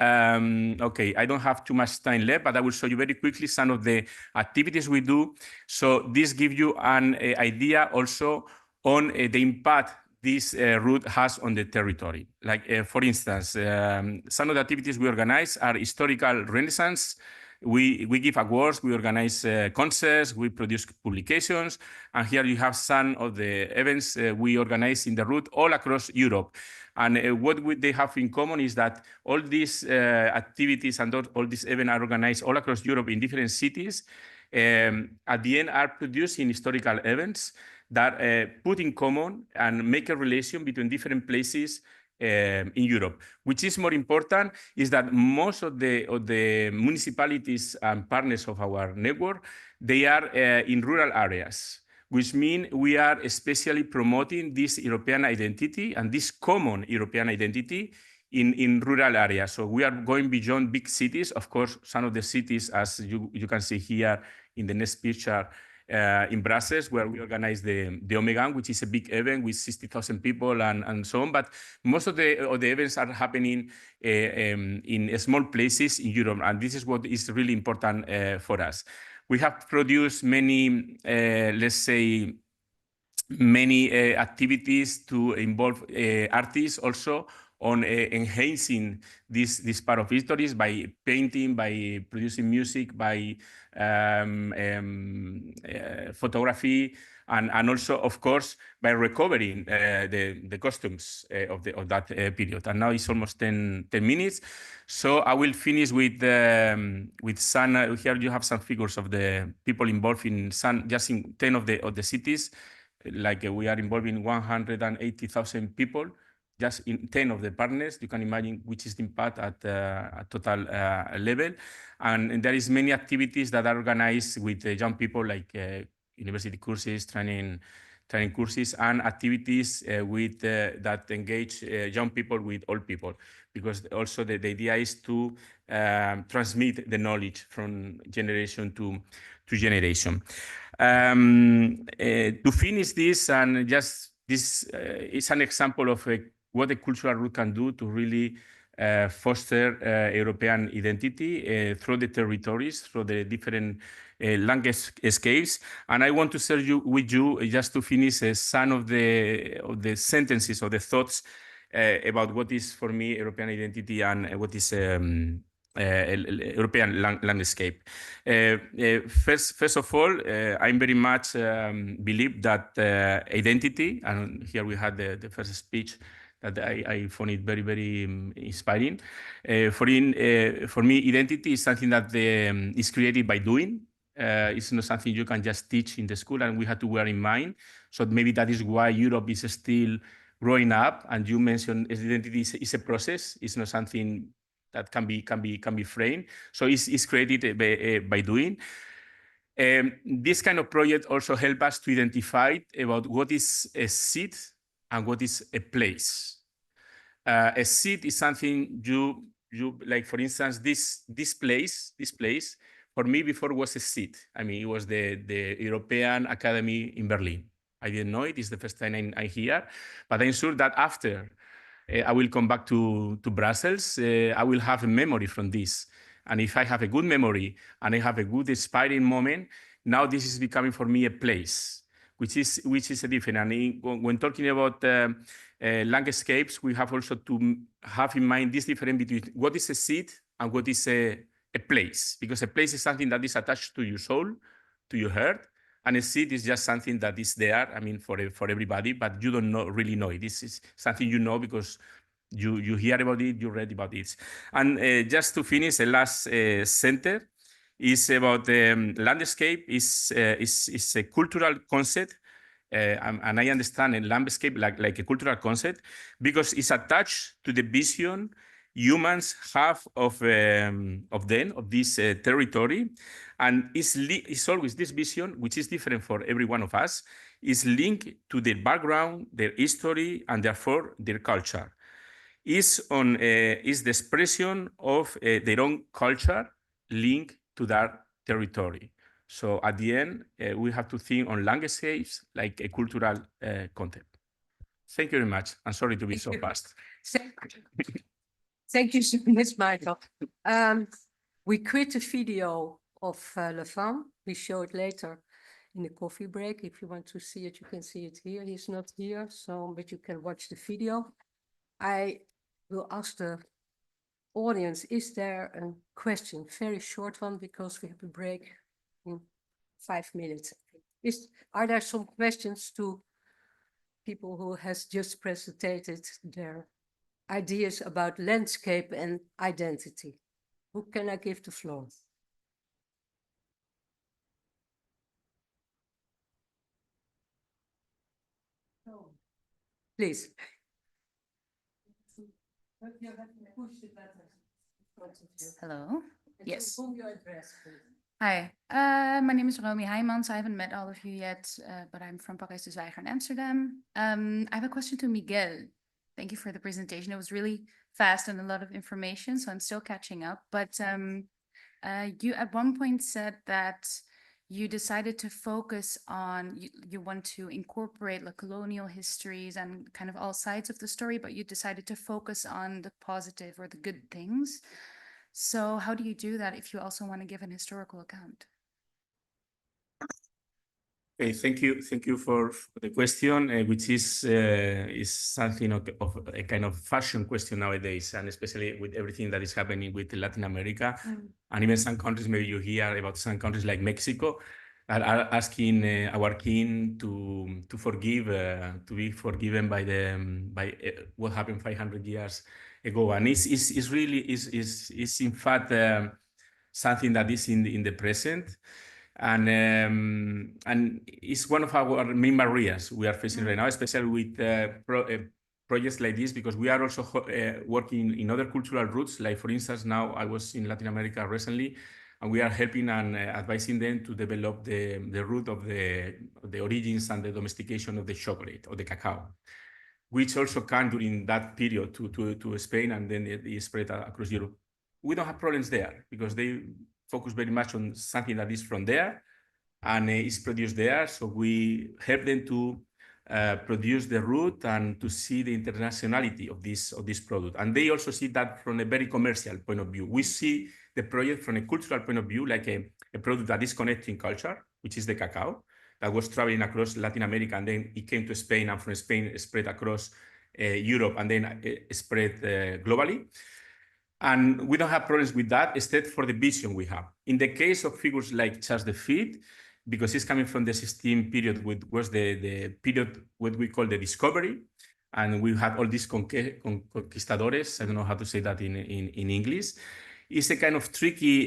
Okay, I don't have too much time left, but I will show you very quickly some of the activities we do. So this gives you an idea also on the impact this route has on the territory. Like, for instance, some of the activities we organize are historical renaissance. We give awards, we organize concerts, we produce publications, and here you have some of the events we organize in the route all across Europe. And what they have in common is that all these activities and all these events are organized all across Europe in different cities. At the end, are producing historical events that put in common and make a relation between different places in Europe. Which is more important is that most of the municipalities and partners of our network, they are in rural areas, which means we are especially promoting this European identity and this common European identity in rural areas. So we are going beyond big cities. Of course, some of the cities, as you can see here in the next picture, in Brussels, where we organize the Omegang, which is a big event with 60,000 people and so on. But most of the events are happening in small places in Europe, and this is what is really important for us. We have produced many, let's say, many activities to involve artists also on enhancing this part of histories by painting, by producing music, by photography, and also, of course, by recovering the costumes of that period. And now it's almost 10 minutes. So I will finish with some, here you have some figures of the people involved in some, just in 10 of the cities. Like we are involving 180,000 people, just in 10 of the partners. You can imagine which is the impact at a total level. And there is many activities that are organized with young people, like university courses, training courses, and activities with that engage young people with old people, because also the idea is to transmit the knowledge from generation to generation. To finish this, and just this is an example of what the cultural route can do to really foster European identity through the territories, through the different landscapes. And I want to share with you, just to finish, some of the sentences or the thoughts about what is for me European identity and what is European landscape. First of all, I very much believe that identity, and here we had the first speech that I found it very, very inspiring. For me, identity is something that is created by doing. It's not something you can just teach in the school, and we have to bear in mind. So maybe that is why Europe is still growing up. And you mentioned identity is a process. It's not something that can be framed. So it's created by doing. This kind of project also help us to identify about what is a seed and what is a place. A seed is something you like. For instance, this place for me before was a seed. I mean, it was the European Academy in Berlin. I didn't know it. It's the first time I hear, but I'm sure that after I will come back to Brussels, I will have a memory from this. And if I have a good memory and I have a good inspiring moment, now this is becoming for me a place, which is a different. And when talking about landscapes, we have also to have in mind this difference between what is a seed and what is a place, because a place is something that is attached to your soul, to your heart, And a seed is just something that is there, I mean, for everybody, but you don't really know it. This is something you know because you hear about it, you read about it. And just to finish, the last sentence is about landscape is a cultural concept. And I understand a landscape like a cultural concept because it's attached to the vision humans have of this territory, and it's always this vision, which is different for every one of us, is linked to their background, their history, and therefore their culture. Is the expression of their own culture linked to that territory. So at the end, we have to think on landscapes like a cultural content. Thank you very much. I'm sorry to be so fast. Thank you so much, Michael. We quit the video of Lefan. We show it later in the coffee break. If you want to see it, you can see it here. He's not here, so but you can watch the video. I will ask the audience, is there a question? Very short one, because we have a break in 5 minutes. Are there some questions to people who has just presented their ideas about landscape and identity? Who can I give the floor? Please. Hello. Yes. Your address, please. Hi. My name is Romy Heijmans. I haven't met all of you yet, but I'm from Parijs de Zwijger in Amsterdam. I have a question to Miguel. Thank you for the presentation. It was really fast and a lot of information, so I'm still catching up. But you at one point said that you decided to focus on, you want to incorporate the colonial histories and kind of all sides of the story, but you decided to focus on the positive or the good things. So how do you do that if you also want to give an historical account? Okay, thank you for the question, which is something of a kind of fashion question nowadays, and especially with everything that is happening with Latin America, and even some countries. Maybe you hear about some countries like Mexico are asking our king to forgive, to be forgiven by what happened 500 years ago, and it's really in fact something that is in the present. And it's one of our main barriers we are facing right now, especially with projects like this, because we are also working in other cultural routes. Like, for instance, now I was in Latin America recently, and we are helping and advising them to develop the route of the origins and the domestication of the chocolate or the cacao, which also came during that period to Spain, and then it spread across Europe. We don't have problems there because they focus very much on something that is from there and is produced there. So we help them to produce the route and to see the internationality of this product. And they also see that from a very commercial point of view. We see the project from a cultural point of view, like a product that is connecting culture, which is the cacao, that was traveling across Latin America, and then it came to Spain, and from Spain it spread across Europe, and then spread globally. And we don't have problems with that, except for the vision we have. In the case of figures like Charles V, because he's coming from the 16th period, which was the period what we call the discovery, and we had all these conquistadores. I don't know how to say that in English. It's a kind of tricky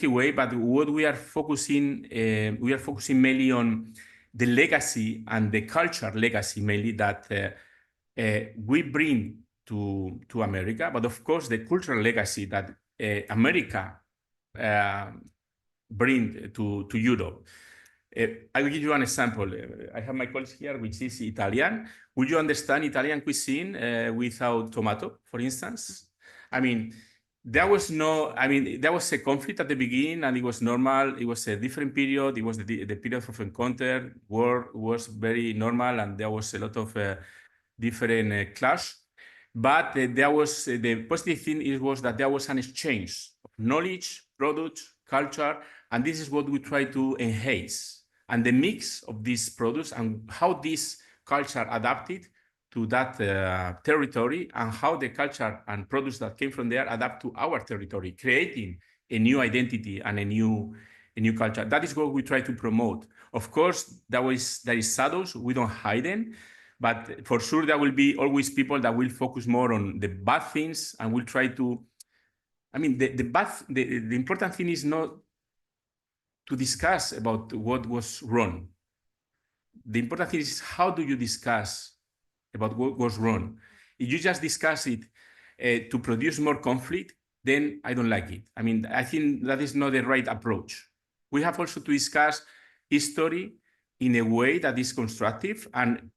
way, but what we are focusing mainly on the legacy and the culture legacy mainly that we bring to America, but of course the cultural legacy that America bring to Europe. I will give you an example. I have my colleagues here, which is Italian. Would you understand Italian cuisine without tomato, for instance? I mean, there was a conflict at the beginning, and it was normal. It was a different period. It was the period of encounter. War was very normal, and there was a lot of different clash. But there was the positive thing was that there was an exchange of knowledge, products, culture, and this is what we try to enhance. And the mix of these products and how this culture adapted to that territory, and how the culture and products that came from there adapt to our territory, creating a new identity and a new a new culture. That is what we try to promote. Of course, there is shadows, we don't hide them, but for sure there will be always people that will focus more on the bad things and will try to, I mean, the important thing is not to discuss about what was wrong. The important thing is how do you discuss about what was wrong. If you just discuss it to produce more conflict, then I don't like it. I mean, I think that is not the right approach. We have also to discuss history in a way that is constructive and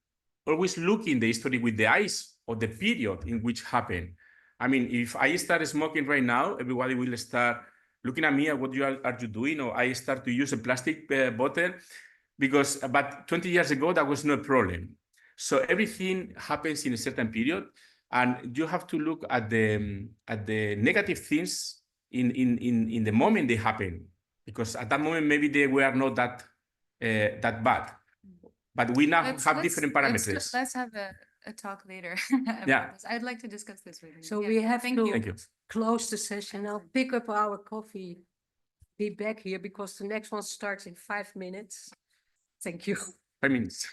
always look in the history with the eyes of the period in which happened. I mean, if I start smoking right now, everybody will start looking at me at what are you doing, or I start to use a plastic bottle, because but 20 years ago, that was no problem. So everything happens in a certain period, and you have to look at the negative things in the moment they happen, because at that moment maybe they were not that bad. But we now have different parameters. Let's have a talk later about Yeah. this. I'd like to discuss this with you. So Yeah, we have thank to you. Thank you. close the session now, pick up our coffee, be back here because the next one starts in 5 minutes. Thank you. 5 minutes.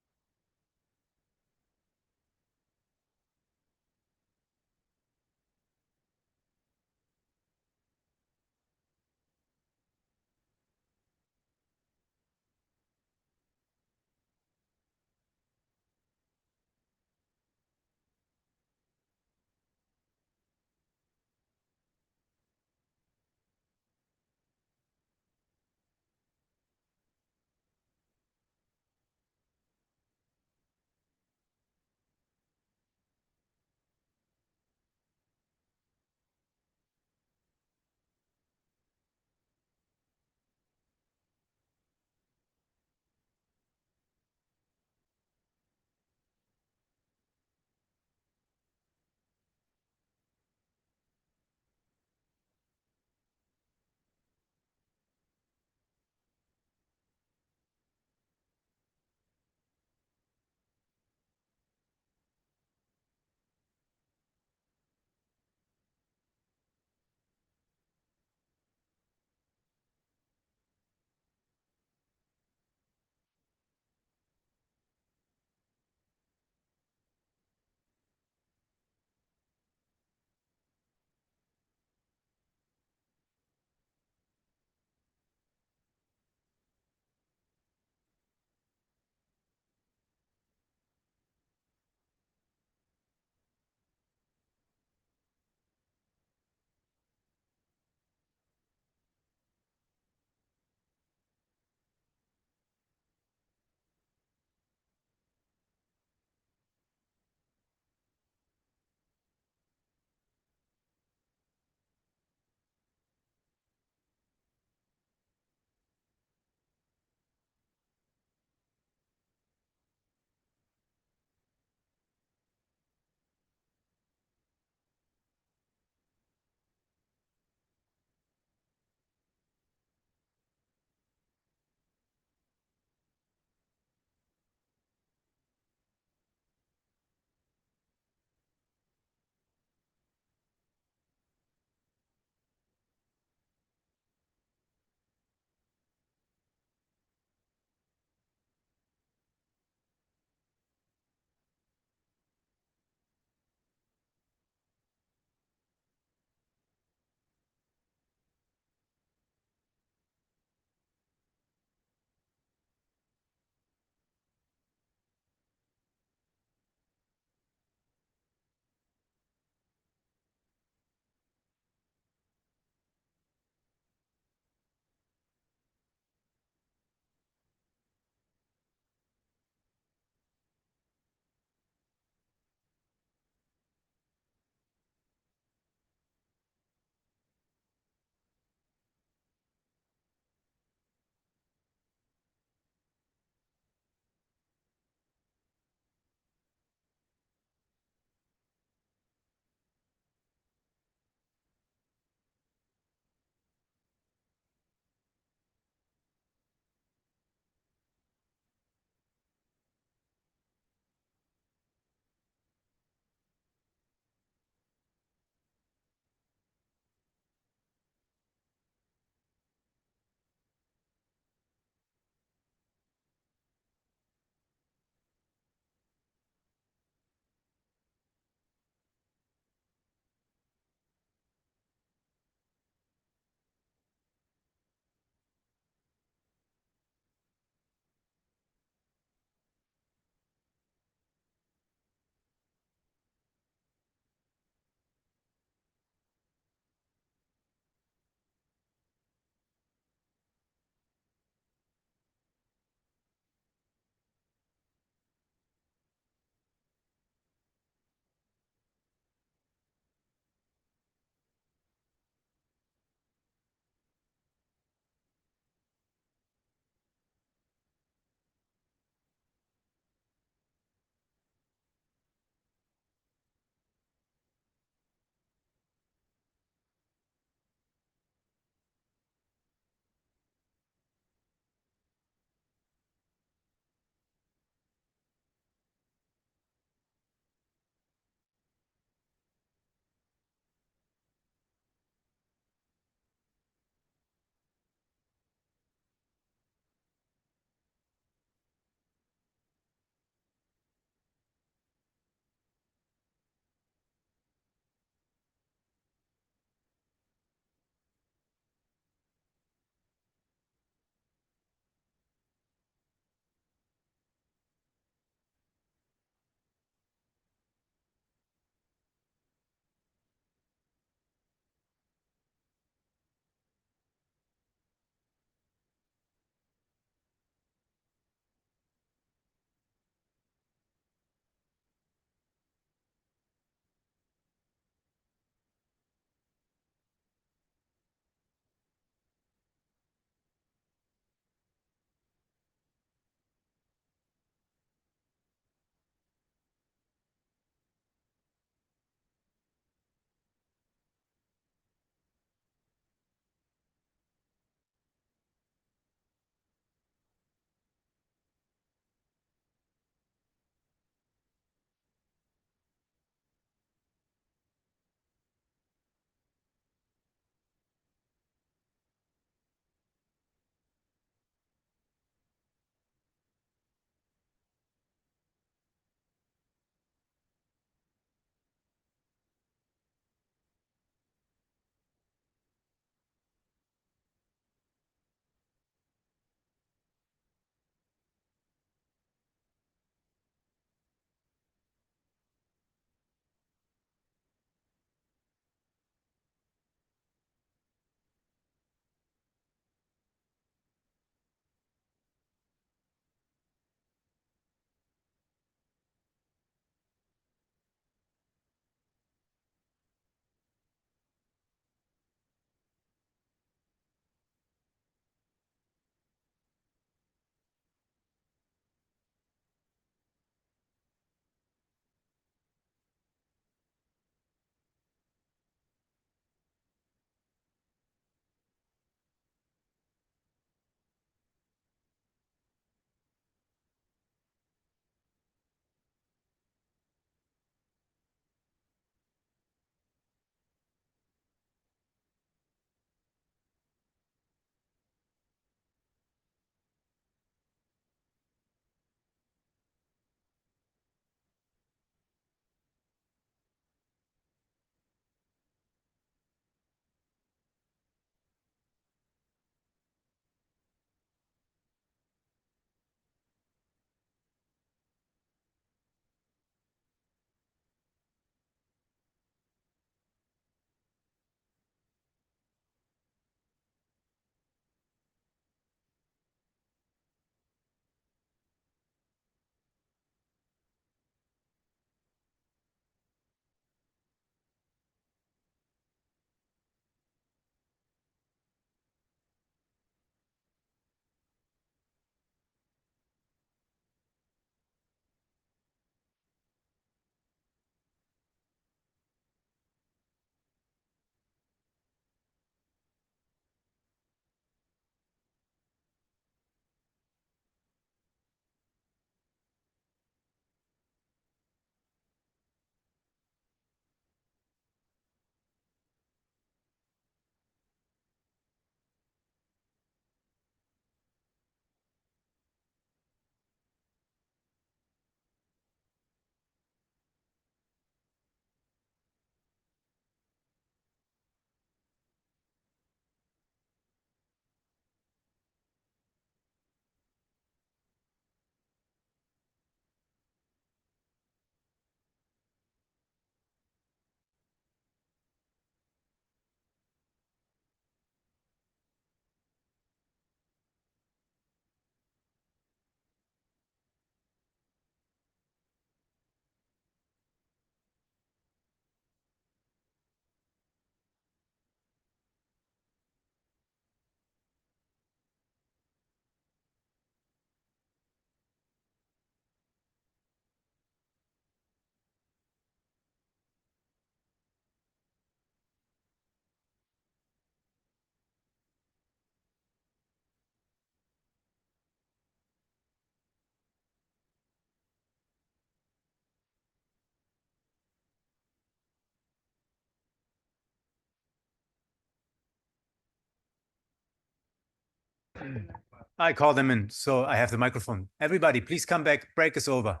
I call them in, so I have the microphone. Everybody, please come back. Break is over.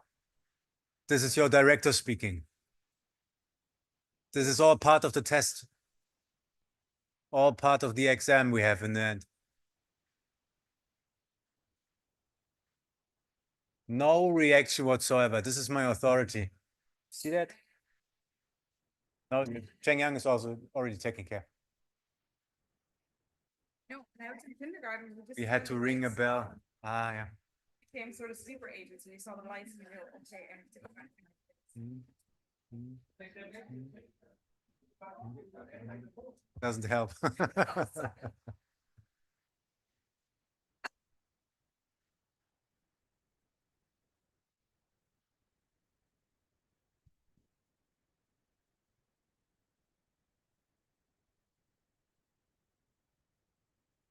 This is your director speaking. This is all part of the test. All part of the exam we have in the end. No reaction whatsoever. This is my authority. See that? No, Cheng Yang is also already taking care. No, when I was in kindergarten, We had to ring a bell. Ah, yeah. became sort of super agents and you saw the lights and you go, okay, Doesn't help.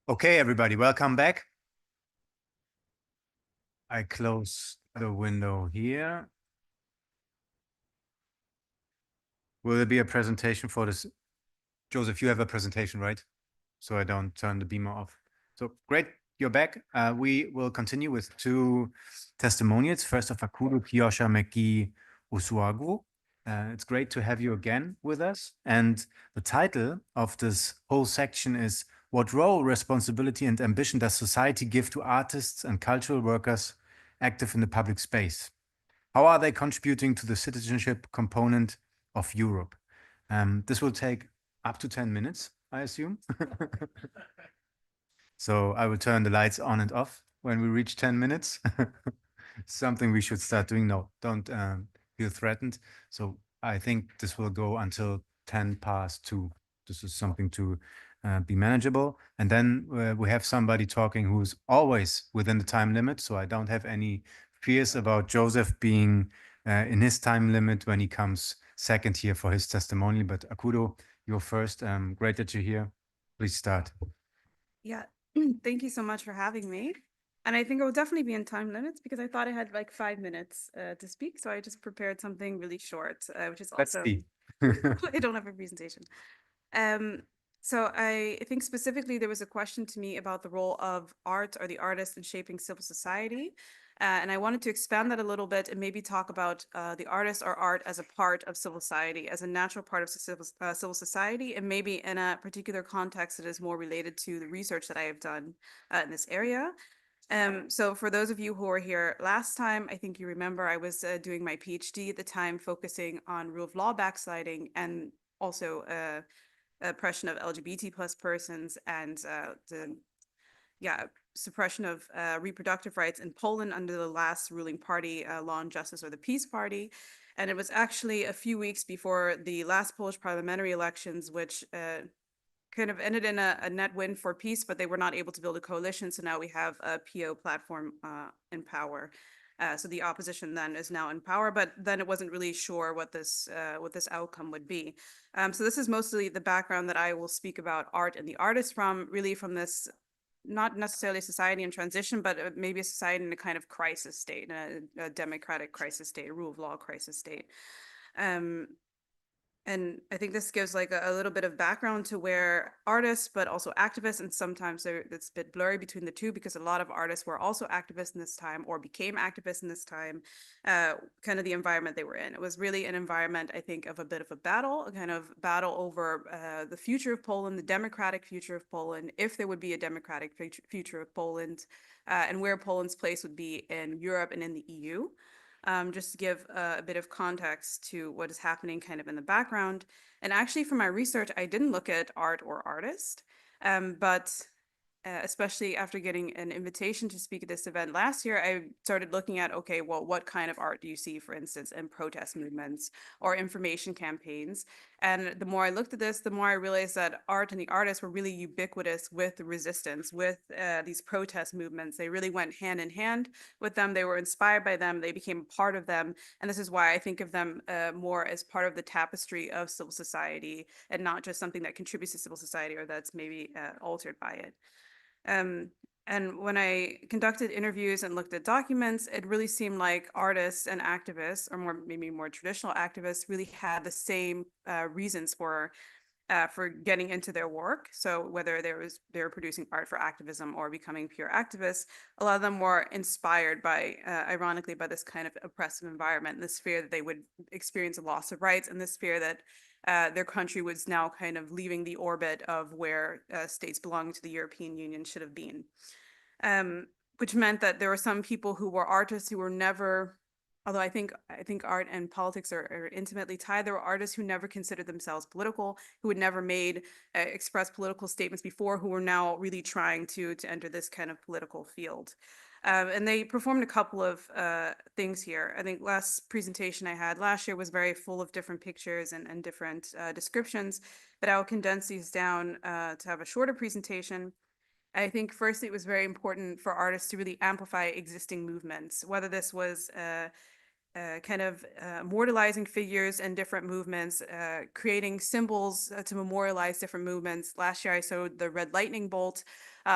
Okay, everybody, welcome back. I close the window here. Will there be a presentation for this? Joseph, you have a presentation, right? So I don't turn the beamer off. So great, you're back. We will continue with two testimonials. First of Akudo Kiyosha Meki Usuagu. It's great to have you again with us. And the title of this whole section is What Role, Responsibility and Ambition Does Society Give to Artists and Cultural Workers Active in the Public Space? How are they contributing to the citizenship component of Europe? This will take up to 10 minutes, I assume. So I will turn the lights on and off when we reach 10 minutes. Something we should start doing. No, don't feel threatened. So I think this will go until 10 past 2. This is something to be manageable. And then we have somebody talking who's always within the time limit. So I don't have any fears about Joseph being in his time limit when he comes second here for his testimony. But Akudo, you're first. Great that you're here. Please start. Yeah, thank you so much for having me. And I think I will definitely be in time limits because I thought I had like 5 minutes to speak. So I just prepared something really short, which is Let's also, see. I don't have a presentation. So I think specifically there was a question to me about the role of art or the artist in shaping civil society. And I wanted to expand that a little bit and maybe talk about the artist or art as a part of civil society, as a natural part of civil society, and maybe in a particular context that is more related to the research that I have done in this area. So for those of you who were here last time, I think you remember I was doing my PhD at the time, focusing on rule of law backsliding and also oppression of LGBT plus persons and the suppression of reproductive rights in Poland under the last ruling party, Law and Justice, or the Peace Party. And it was actually a few weeks before the last Polish parliamentary elections, which kind of ended in a net win for peace, but they were not able to build a coalition. So now we have a PO platform in power. So the opposition then is now in power, but then it wasn't really sure what this outcome would be. So this is mostly the background that I will speak about art and the artist from, really from this, not necessarily society in transition, but maybe a society in a kind of crisis state, a democratic crisis state, a rule of law crisis state. And I think this gives like a little bit of background to where artists, but also activists, and sometimes it's a bit blurry between the two because a lot of artists were also activists in this time or became activists in this time, kind of the environment they were in. It was really an environment, I think, of a bit of a battle, a kind of battle over the future of Poland, the democratic future of Poland, if there would be a democratic future of Poland, and where Poland's place would be in Europe and in the EU. Just to give a bit of context to what is happening kind of in the background. And actually for my research, I didn't look at art or artist, but especially after getting an invitation to speak at this event last year, I started looking at, okay, well, what kind of art do you see, for instance, in protest movements or information campaigns? And the more I looked at this, the more I realized that art and the artists were really ubiquitous with the resistance, with these protest movements. They really went hand in hand with them. They were inspired by them. They became part of them. And this is why I think of them more as part of the tapestry of civil society and not just something that contributes to civil society or that's maybe altered by it. And when I conducted interviews and looked at documents, it really seemed like artists and activists, or maybe more traditional activists, really had the same reasons for for getting into their work. So whether they were producing art for activism or becoming pure activists, a lot of them were inspired by, ironically, by this kind of oppressive environment, this fear that they would experience a loss of rights, and this fear that their country was now kind of leaving the orbit of where states belonging to the European Union should have been. Which meant that there were some people who were artists who were never, although I think art and politics are intimately tied. There were artists who never considered themselves political, who had never made expressed political statements before, who were now really trying to enter this kind of political field. And they performed a couple of things here. I think last presentation I had last year was very full of different pictures and different descriptions, but I'll condense these down to have a shorter presentation. I think firstly, it was very important for artists to really amplify existing movements, whether this was kind of immortalizing figures and different movements, creating symbols to memorialize different movements. Last year, I showed the red lightning bolt.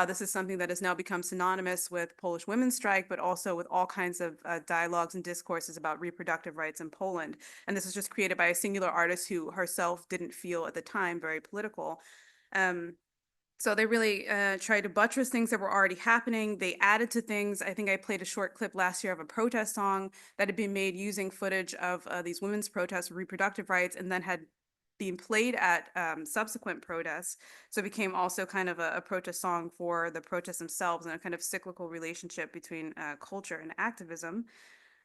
This is something that has now become synonymous with Polish women's strike, but also with all kinds of dialogues and discourses about reproductive rights in Poland. And this was just created by a singular artist who herself didn't feel at the time very political. So they really tried to buttress things that were already happening. They added to things. I think I played a short clip last year of a protest song that had been made using footage of these women's protests for reproductive rights, and then had been played at subsequent protests. So it became also kind of a protest song for the protests themselves, and a kind of cyclical relationship between culture and activism.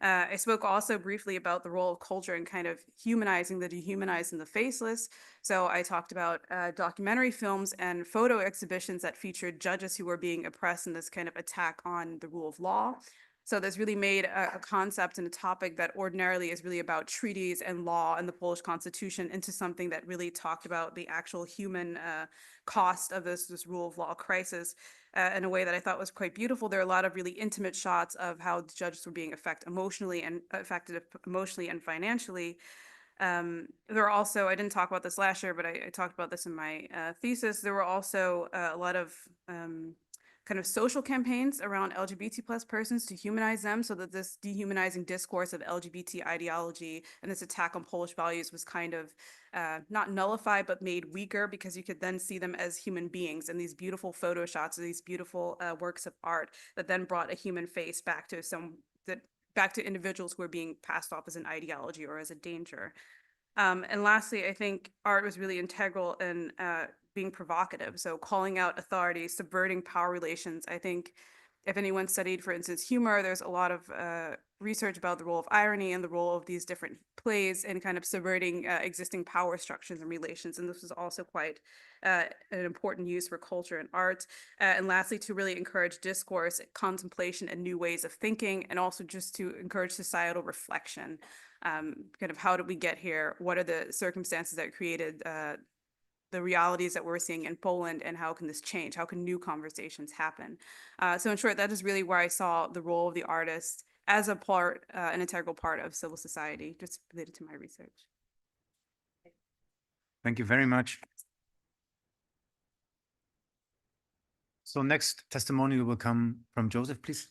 I spoke also briefly about the role of culture in kind of humanizing the dehumanized and the faceless. So I talked about documentary films and photo exhibitions that featured judges who were being oppressed in this kind of attack on the rule of law. So this really made a concept and a topic that ordinarily is really about treaties and law and the Polish constitution into something that really talked about the actual human cost of this rule of law crisis in a way that I thought was quite beautiful. There are a lot of really intimate shots of how the judges were being affected emotionally and financially. There were also, I didn't talk about this last year, but I talked about this in my thesis. There were also a lot of kind of social campaigns around LGBT plus persons to humanize them, so that this dehumanizing discourse of LGBT ideology and this attack on Polish values was kind of not nullified, but made weaker, because you could then see them as human beings in these beautiful photo shots or these beautiful works of art that then brought a human face back to individuals who are being passed off as an ideology or as a danger. And lastly, I think art was really integral in being provocative. So calling out authorities, subverting power relations. I think if anyone studied, for instance, humor, there's a lot of research about the role of irony and the role of these different plays in kind of subverting existing power structures and relations. And this was also quite an important use for culture and art. And lastly, to really encourage discourse, contemplation, and new ways of thinking, and also just to encourage societal reflection. Kind of how did we get here? What are the circumstances that created the realities that we're seeing in Poland, and how can this change? How can new conversations happen? So in short, that is really where I saw the role of the artist as a part, an integral part of civil society, just related to my research. Thank you very much. So next testimonial will come from Joseph. Please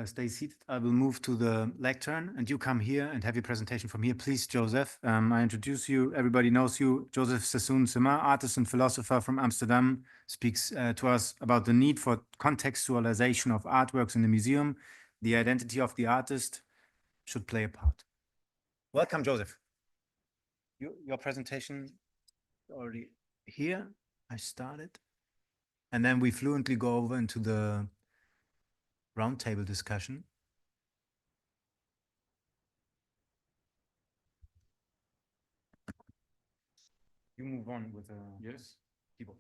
stay seated. I will move to the lectern, and you come here and have your presentation from here. Please, Joseph. I introduce you. Everybody knows you. Joseph Sassoon Zimmer, artist and philosopher from Amsterdam, speaks to us about the need for contextualization of artworks in the museum. The identity of the artist should play a part. Welcome, Joseph. Your presentation already here. I started. And then we fluently go over into the roundtable discussion. You move on with the keyboard.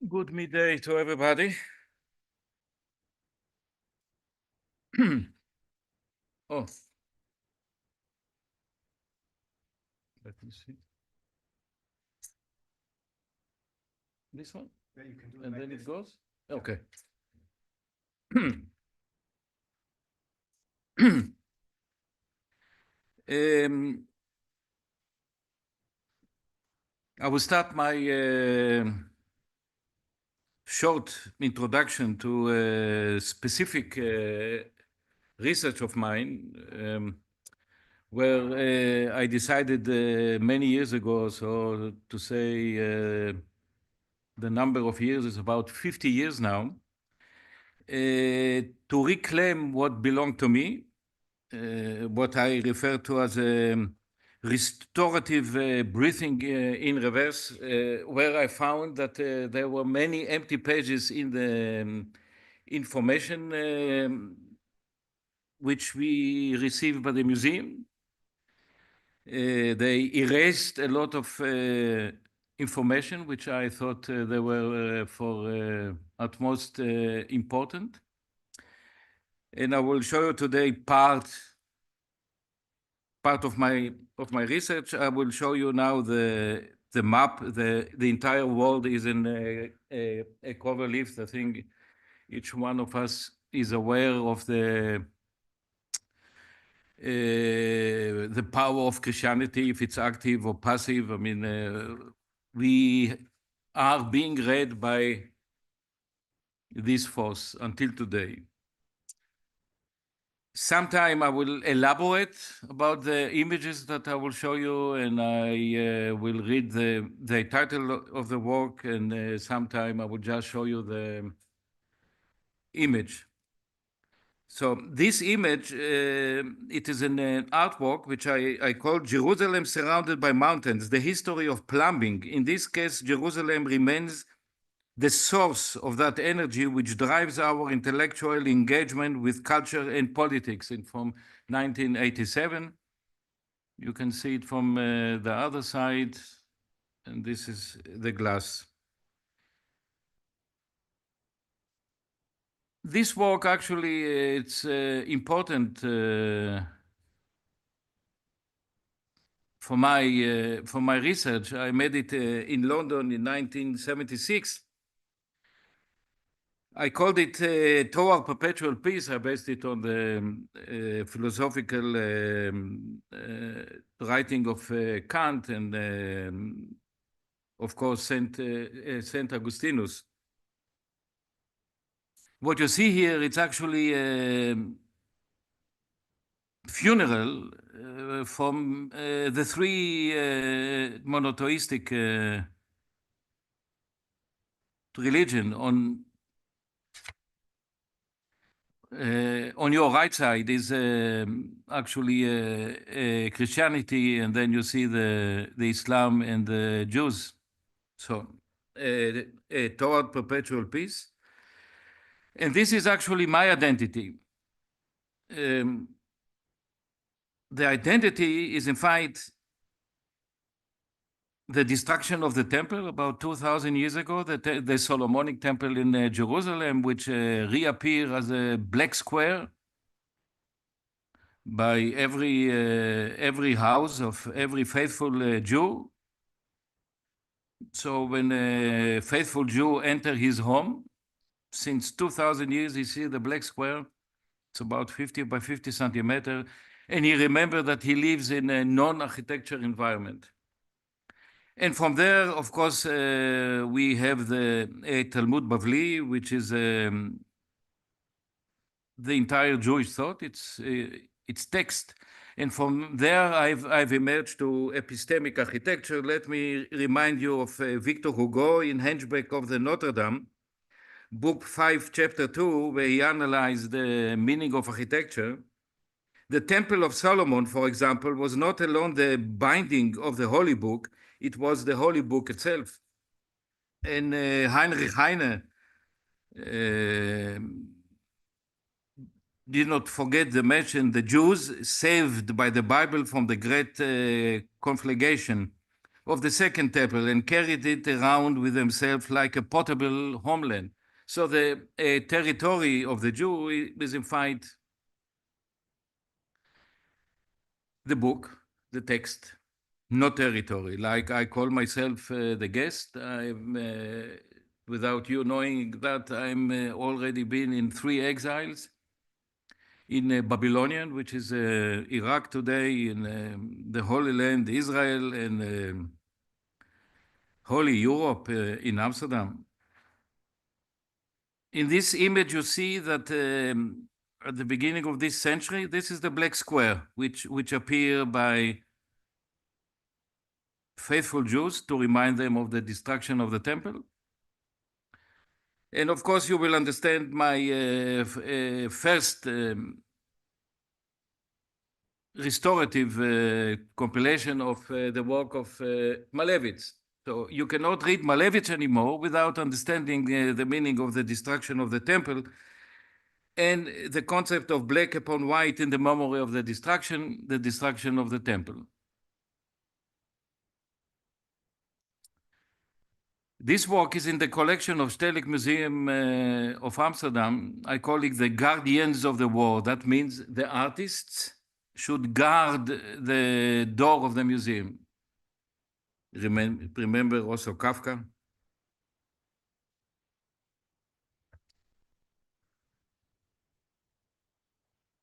Good midday to everybody. Oh. Let me see. This one? Yeah, you can do And like then this. it goes? Okay. I will start my short introduction to a specific research of mine, where I decided many years ago, so to say the number of years is about 50 years now, to reclaim what belonged to me, what I refer to as a restorative breathing in reverse, where I found that there were many empty pages in the information which we received by the museum. They erased a lot of information which I thought they were for utmost important. And I will show you today part of my research. I will show you now the map. The entire world is in a cover leaf. I think each one of us is aware of the power of Christianity, if it's active or passive. I mean, we are being read by this force until today. Sometime I will elaborate about the images that I will show you, and I will read the title of the work, and sometime I will just show you the image. So this image, it is an artwork which I call Jerusalem Surrounded by Mountains, the history of plumbing. In this case, Jerusalem remains the source of that energy which drives our intellectual engagement with culture and politics. And from 1987, you can see it from the other side, and this is the glass. This work actually, it's important for my research. I made it in London in 1976. I called it Toward Perpetual Peace. I based it on the philosophical writing of Kant and, of course, Saint Augustinus. What you see here, it's actually a funeral from the three monotheistic religion. On your right side is actually Christianity, and then you see the Islam and the Jews. So toward perpetual peace. And this is actually my identity. The identity is, in fact, the destruction of the temple about 2,000 years ago, the Solomonic temple in Jerusalem, which reappeared as a black square by every house of every faithful Jew. So when a faithful Jew enters his home, since 2,000 years, he sees the black square. It's about 50 by 50 centimeters. And he remembers that he lives in a non-architecture environment. And from there, of course, we have the Talmud Bavli, which is the entire Jewish thought. It's text. And from there, I've emerged to epistemic architecture. Let me remind you of Victor Hugo in Hunchback of the Notre Dame, book 5, chapter 2, where he analyzed the meaning of architecture. The Temple of Solomon, for example, was not alone the binding of the Holy Book, it was the Holy Book itself. And Heinrich Heine did not forget to mention the Jews saved by the Bible from the great conflagration of the Second Temple and carried it around with themselves like a portable homeland. So the territory of the Jew is, in fact, the book, the text, not territory. Like I call myself the guest. Without you knowing that, I'm already been in 3 exiles. In Babylonian, which is Iraq today, in the Holy Land, Israel, and Holy Europe in Amsterdam. In this image, you see that at the beginning of this century. This is the black square, which appear by faithful Jews to remind them of the destruction of the temple. And of course, you will understand my first restorative compilation of the work of Malevich. So you cannot read Malevich anymore without understanding the meaning of the destruction of the temple and the concept of black upon white in the memory of the destruction of the temple. This work is in the collection of Stedelijk Museum of Amsterdam. I call it the guardians of the war. That means the artists should guard the door of the museum. Remember also Kafka?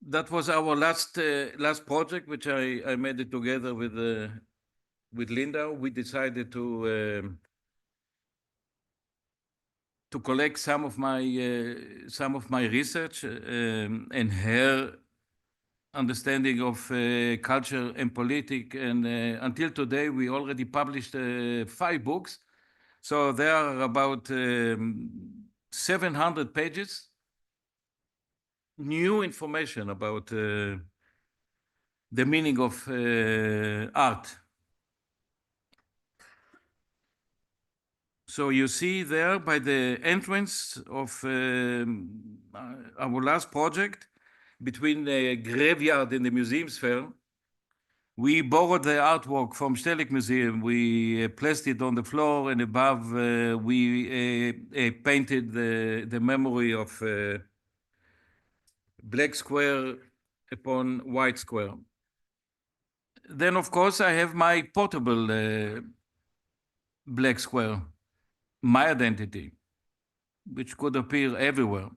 That was our last project, which I made it together with Linda. We decided to collect some of my research and her understanding of culture and politics. And until today, we already published 5 books. So there are about 700 pages, new information about the meaning of art. So you see there by the entrance of our last project, between the graveyard and the museum sphere, we borrowed the artwork from Stedelijk Museum. We placed it on the floor, and above we painted the memory of black square upon white square. Then, of course, I have my portable black square, my identity, which could appear everywhere.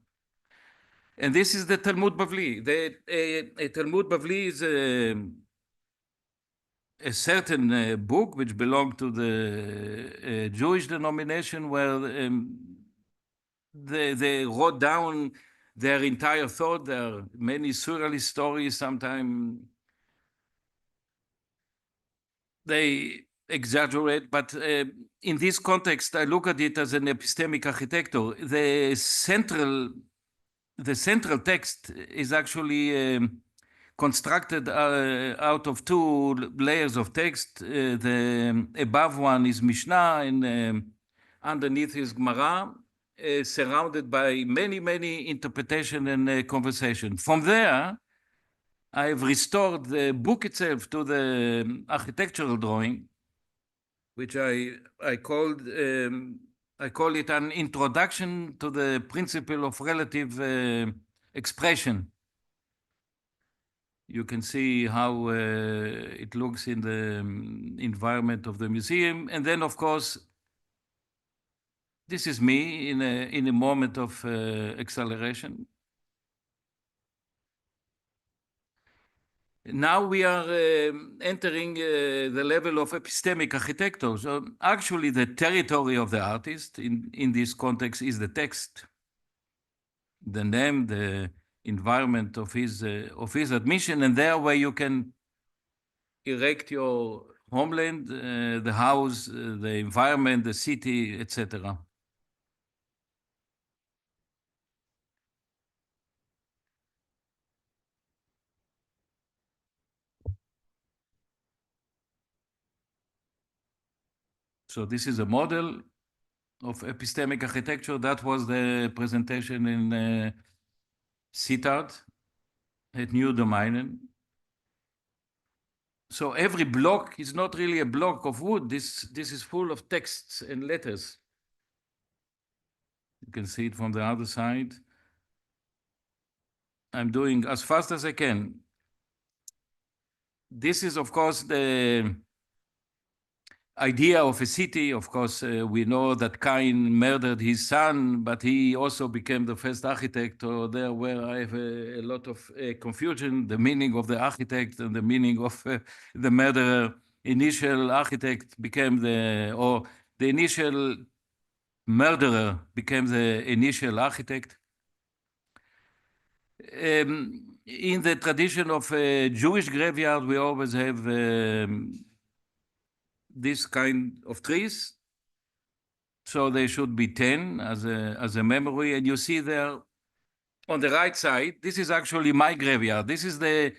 And this is the Talmud Bavli. The Talmud Bavli is a certain book which belonged to the Jewish denomination, where they wrote down their entire thought. There are many surrealist stories. Sometimes they exaggerate, but in this context, I look at it as an epistemic architecture. The central text is actually constructed out of 2 layers of text. The above one is Mishnah, and underneath is Gemara, surrounded by many interpretation and conversation. From there, I've restored the book itself to the architectural drawing, which I call it an introduction to the principle of relative expression. You can see how it looks in the environment of the museum. And then, of course, this is me in a moment of acceleration. Now we are entering the level of epistemic architecture. So actually, the territory of the artist in this context is the text, the name, the environment of his admission, and there where you can erect your homeland, the house, the environment, the city, etc. So this is a model of epistemic architecture. That was the presentation in Sittard at New Domeinen. So every block is not really a block of wood. This is full of texts and letters. You can see it from the other side. I'm doing as fast as I can. This is, of course, the idea of a city. Of course, we know that Cain murdered his son, but he also became the first architect. Or there where I have a lot of confusion, the meaning of the architect and the meaning of the murderer. Initial architect became the initial murderer became the initial architect. In the tradition of a Jewish graveyard, we always have this kind of trees. So they should be 10 as a memory. And you see there on the right side, this is actually my graveyard. This is the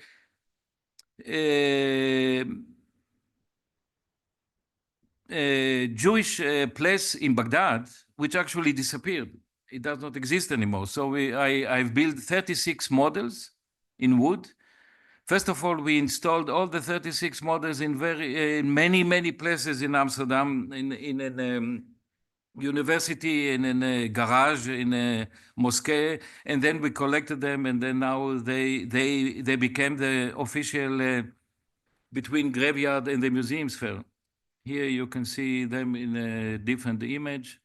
Jewish place in Baghdad, which actually disappeared. It does not exist anymore. So I've built 36 models in wood. First of all, we installed all the 36 models in many places in Amsterdam, in a university, in a garage, in a mosque, and then we collected them, and then now they became the official between graveyard and the museums fair. Here you can see them in a different image.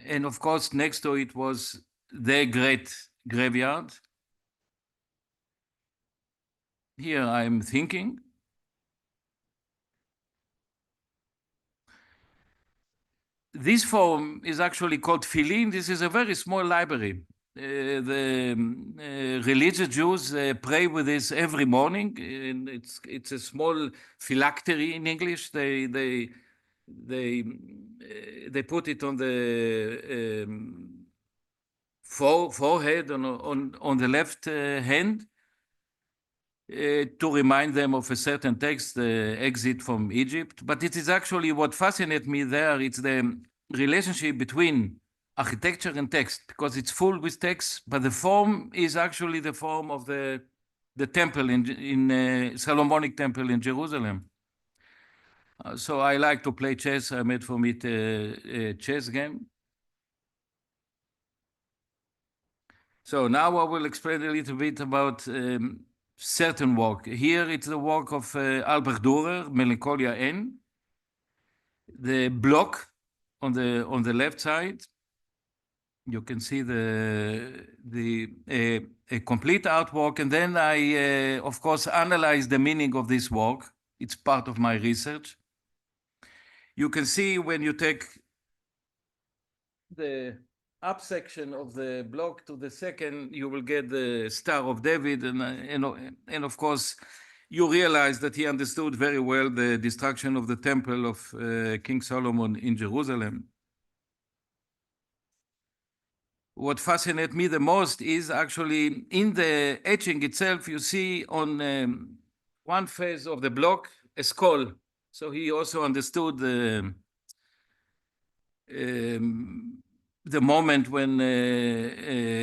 And of course, next to it was the great graveyard. Here I'm thinking. This form is actually called Filin. This is a very small library. The religious Jews pray with this every morning, and it's a small phylactery in English. They put it on the forehead on the left hand to remind them of a certain text, the exit from Egypt. But it is actually what fascinates me there. It's the relationship between architecture and text, because it's full with text, but the form is actually the form of the temple in Solomonic temple in Jerusalem. So I like to play chess. I made for it a chess game. So now I will explain a little bit about certain work. Here it's the work of Albert Dürer, Melancholia N. The block on the left side, you can see a complete artwork, and then I of course analyze the meaning of this work. It's part of my research. You can see when you take the up section of the block to the second, you will get the Star of David, and of course, you realize that he understood very well the destruction of the temple of King Solomon in Jerusalem. What fascinates me the most is actually in the etching itself, you see on one face of the block a skull. So he also understood the moment when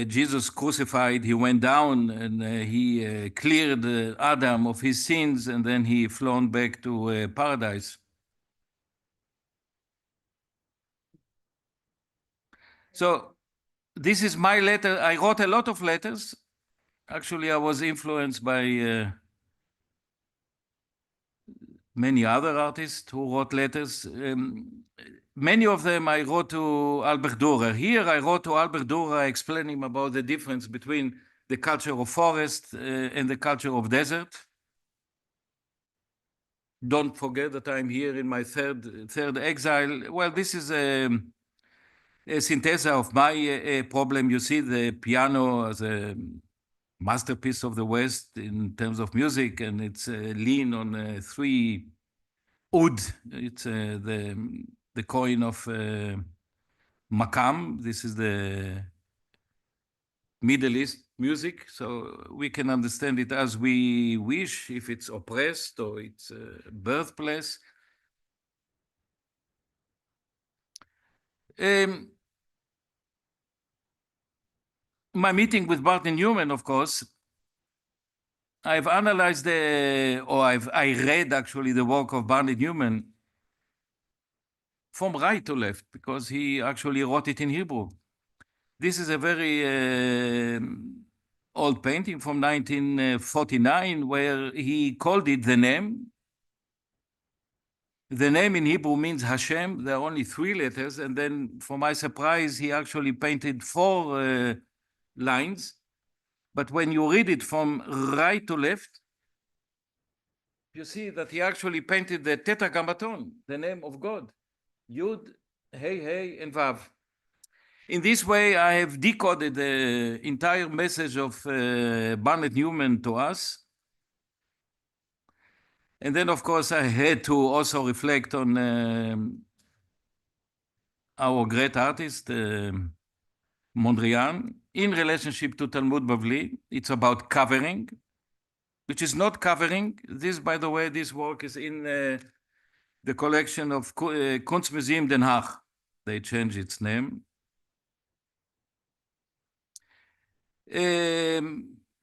Jesus crucified, he went down and he cleared Adam of his sins, and then he flown back to paradise. So this is my letter. I wrote a lot of letters. Actually, I was influenced by many other artists who wrote letters. Many of them I wrote to Albert Dürer. Here I wrote to Albert Dürer explaining about the difference between the culture of forest and the culture of desert. Don't forget that I'm here in my third exile. Well, this is a synthesis of my problem. You see the piano as a masterpiece of the West in terms of music, and it's lean on 3 oud. It's the coin of Makam. This is the Middle East music, so we can understand it as we wish, if it's oppressed or it's birthplace. My meeting with Martin Newman, of course, I've analyzed I read actually the work of Barney Newman from right to left, because he actually wrote it in Hebrew. This is a very old painting from 1949, where he called it the name. The name in Hebrew means Hashem. There are only 3 letters, and then for my surprise, he actually painted 4 lines. But when you read it from right to left, you see that he actually painted the Tetragrammaton, the name of God. Yud, Hey, Hey, and Vav. In this way, I have decoded the entire message of Barnett Newman to us. And then, of course, I had to also reflect on our great artist, Mondrian, in relationship to Talmud Bavli. It's about covering, which is not covering. This, by the way, this work is in the collection of Kunstmuseum Den Haag. They changed its name.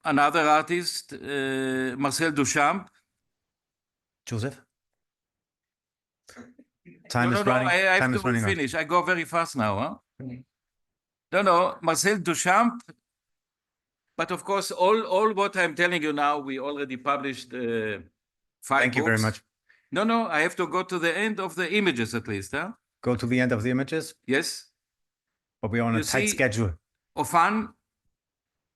Another artist, Marcel Duchamp. Joseph? Time No, is no, running. I have Time is to running out. finish. I go very fast now. Huh? No, Marcel Duchamp. But of course, all what I'm telling you now, we already published 5 Thank you very books. much. No, I have to go to the end of the images at least. Huh? Go to the end of the images, Yes. but we're on a You tight see, schedule. Ofan,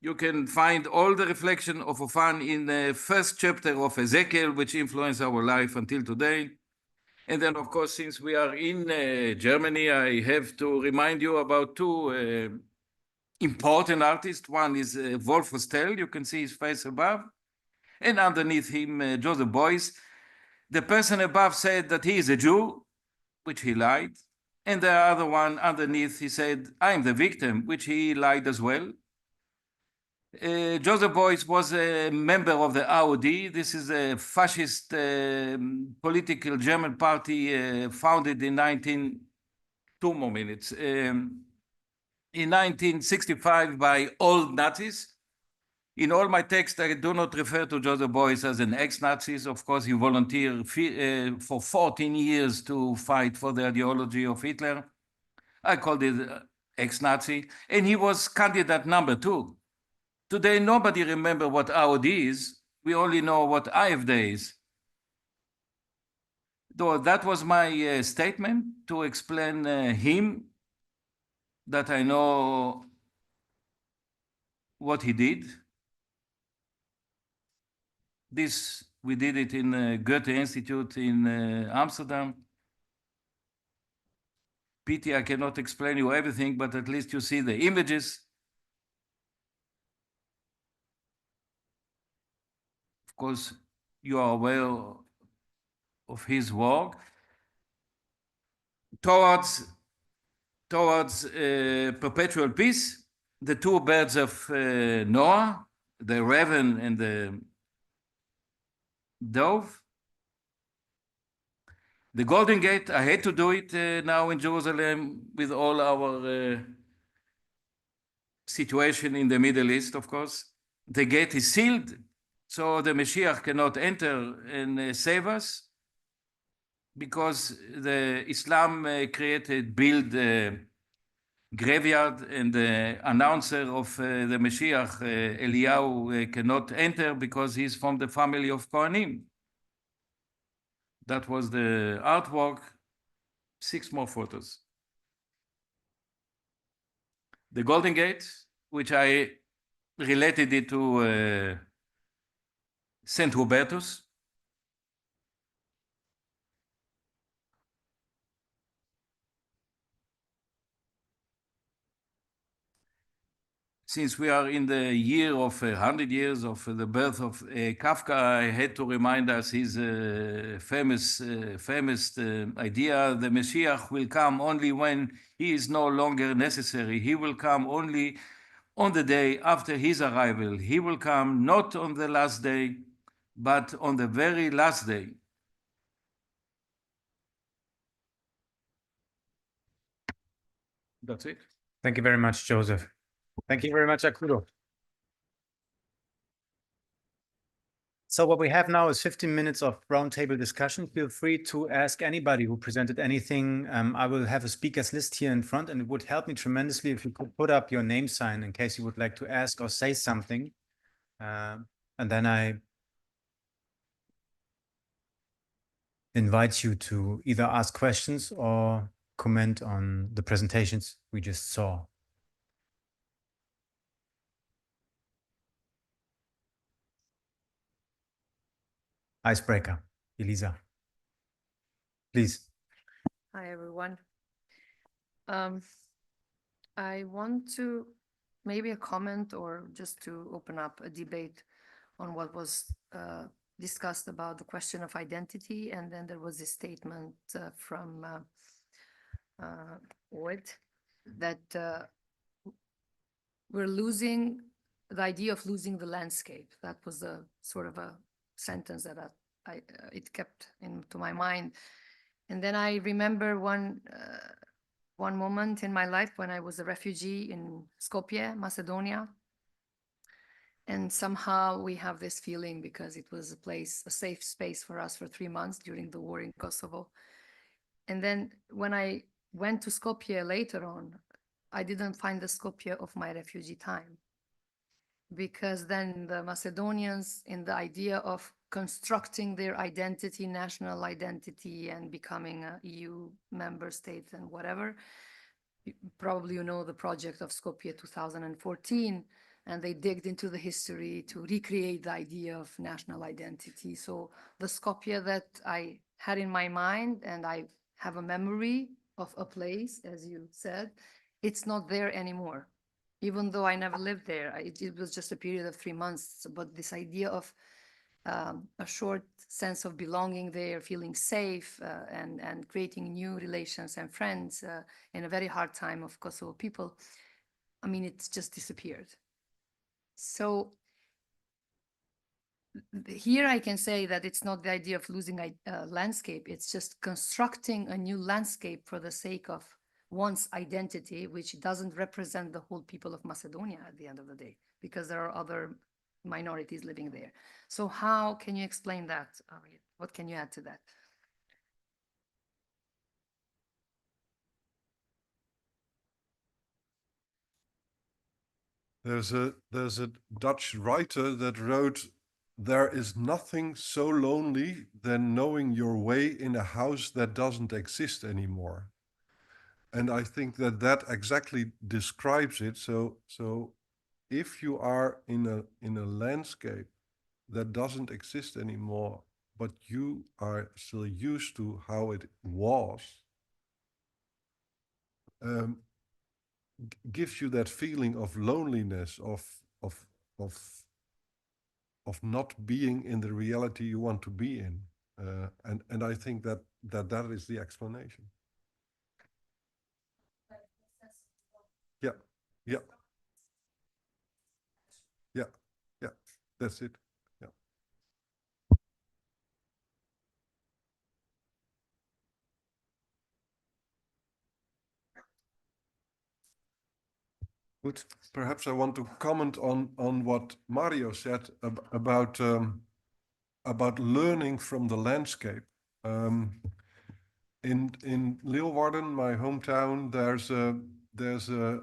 you can find all the reflection of Ofan in the first chapter of Ezekiel, which influenced our life until today. And then, of course, since we are in Germany, I have to remind you about 2 important artists. One is Wolf Hostel. You can see his face above. And underneath him, Joseph Beuys. The person above said that he is a Jew, which he lied. And the other one underneath, he said, I'm the victim, which he lied as well. Joseph Beuys was a member of the AOD. This is a fascist political German party founded in 1965 by old Nazis. In all my texts, I do not refer to Joseph Beuys as an ex-Nazi. Of course, he volunteered for 14 years to fight for the ideology of Hitler. I called it ex-Nazi. And he was candidate number 2. Today, nobody remembers what AOD is. We only know what AfD is. So that was my statement to explain him, that I know what he did. This, we did it in Goethe Institute in Amsterdam. Pity I cannot explain you everything, but at least you see the images. Of course, you are aware of his work. Towards perpetual peace, the 2 birds of Noah, the raven and the dove. The Golden Gate, I had to do it now in Jerusalem with all our situation in the Middle East, of course. The gate is sealed, so the Mashiach cannot enter and save us, because the Islam built a graveyard, and the announcer of the Mashiach, Eliyahu, cannot enter because he's from the family of Kohanim. That was the artwork. 6 more photos. The Golden Gate, which I related it to St. Hubertus. Since we are in the year of 100 years of the birth of Kafka, I had to remind us his famous idea: the Mashiach will come only when he is no longer necessary. He will come only on the day after his arrival. He will come not on the last day, but on the very last day. That's it. Thank you very much, Joseph. Thank you very much, Akudo. So what we have now is 15 minutes of roundtable discussion. Feel free to ask anybody who presented anything. I will have a speakers list here in front, and it would help me tremendously if you could put up your name sign in case you would like to ask or say something. And then I invite you to either ask questions or comment on the presentations we just saw. Icebreaker, Elisa. Please. Hi, everyone. I want to maybe a comment or just to open up a debate on what was discussed about the question of identity. And then there was a statement from Oid that we're losing the idea of losing the landscape. That was a sort of a sentence that it kept into my mind. And then I remember one moment in my life when I was a refugee in Skopje, Macedonia. And somehow we have this feeling because it was a safe space for us for 3 months during the war in Kosovo. And then when I went to Skopje later on, I didn't find the Skopje of my refugee time. Because then the Macedonians, in the idea of constructing their identity, national identity, and becoming an EU member state and whatever, probably you know the project of Skopje 2014, and they digged into the history to recreate the idea of national identity. So the Skopje that I had in my mind, and I have a memory of a place, as you said, it's not there anymore. Even though I never lived there, it was just a period of 3 months. But this idea of a short sense of belonging there, feeling safe, and creating new relations and friends in a very hard time of Kosovo people, I mean, it's just disappeared. So here I can say that it's not the idea of losing a landscape, it's just constructing a new landscape for the sake of one's identity, which doesn't represent the whole people of Macedonia at the end of the day, because there are other minorities living there. So how can you explain that? What can you add to that? There's a Dutch writer that wrote, "There is nothing so lonely than knowing your way in a house that doesn't exist anymore." And I think that that exactly describes it. So if you are in a landscape that doesn't exist anymore, but you are still used to how it was, gives you that feeling of loneliness, of not being in the reality you want to be in. And I think that is the explanation. Yeah, yeah, yeah, yeah, that's it. Yeah. Good. Perhaps I want to comment on what Mario said about learning from the landscape. In Leeuwarden, my hometown, there's a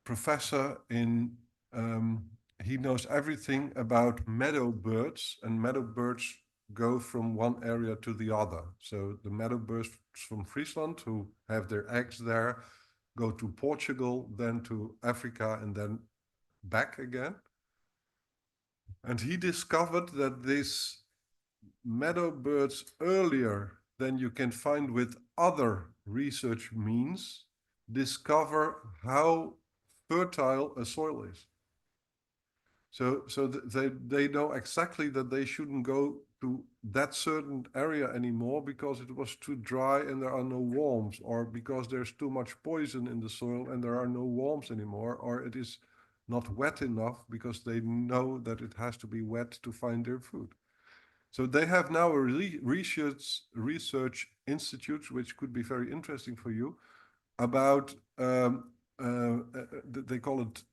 professor in he knows everything about meadow birds, and meadow birds go from one area to the other. So the meadow birds from Friesland who have their eggs there go to Portugal, then to Africa, and then back again. And he discovered that these meadow birds, earlier than you can find with other research means, discover how fertile a soil is. So they know exactly that they shouldn't go to that certain area anymore because it was too dry and there are no worms, or because there's too much poison in the soil and there are no worms anymore, or it is not wet enough because they know that it has to be wet to find their food. So they have now a research institute, which could be very interesting for you, about they call it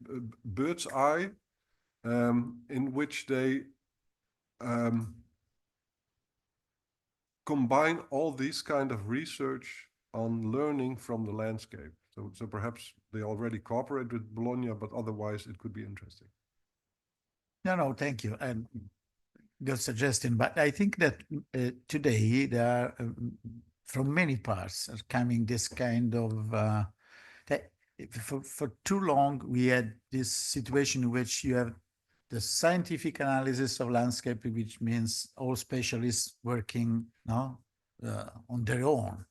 bird's eye, in which they combine all these kind of research on learning from the landscape. So perhaps they already cooperate with Bologna, but otherwise it could be interesting. No, thank you. And good suggestion. But I think that today there are, from many parts, are coming this kind of that for too long we had this situation in which you have the scientific analysis of landscape, which means all specialists working on their own,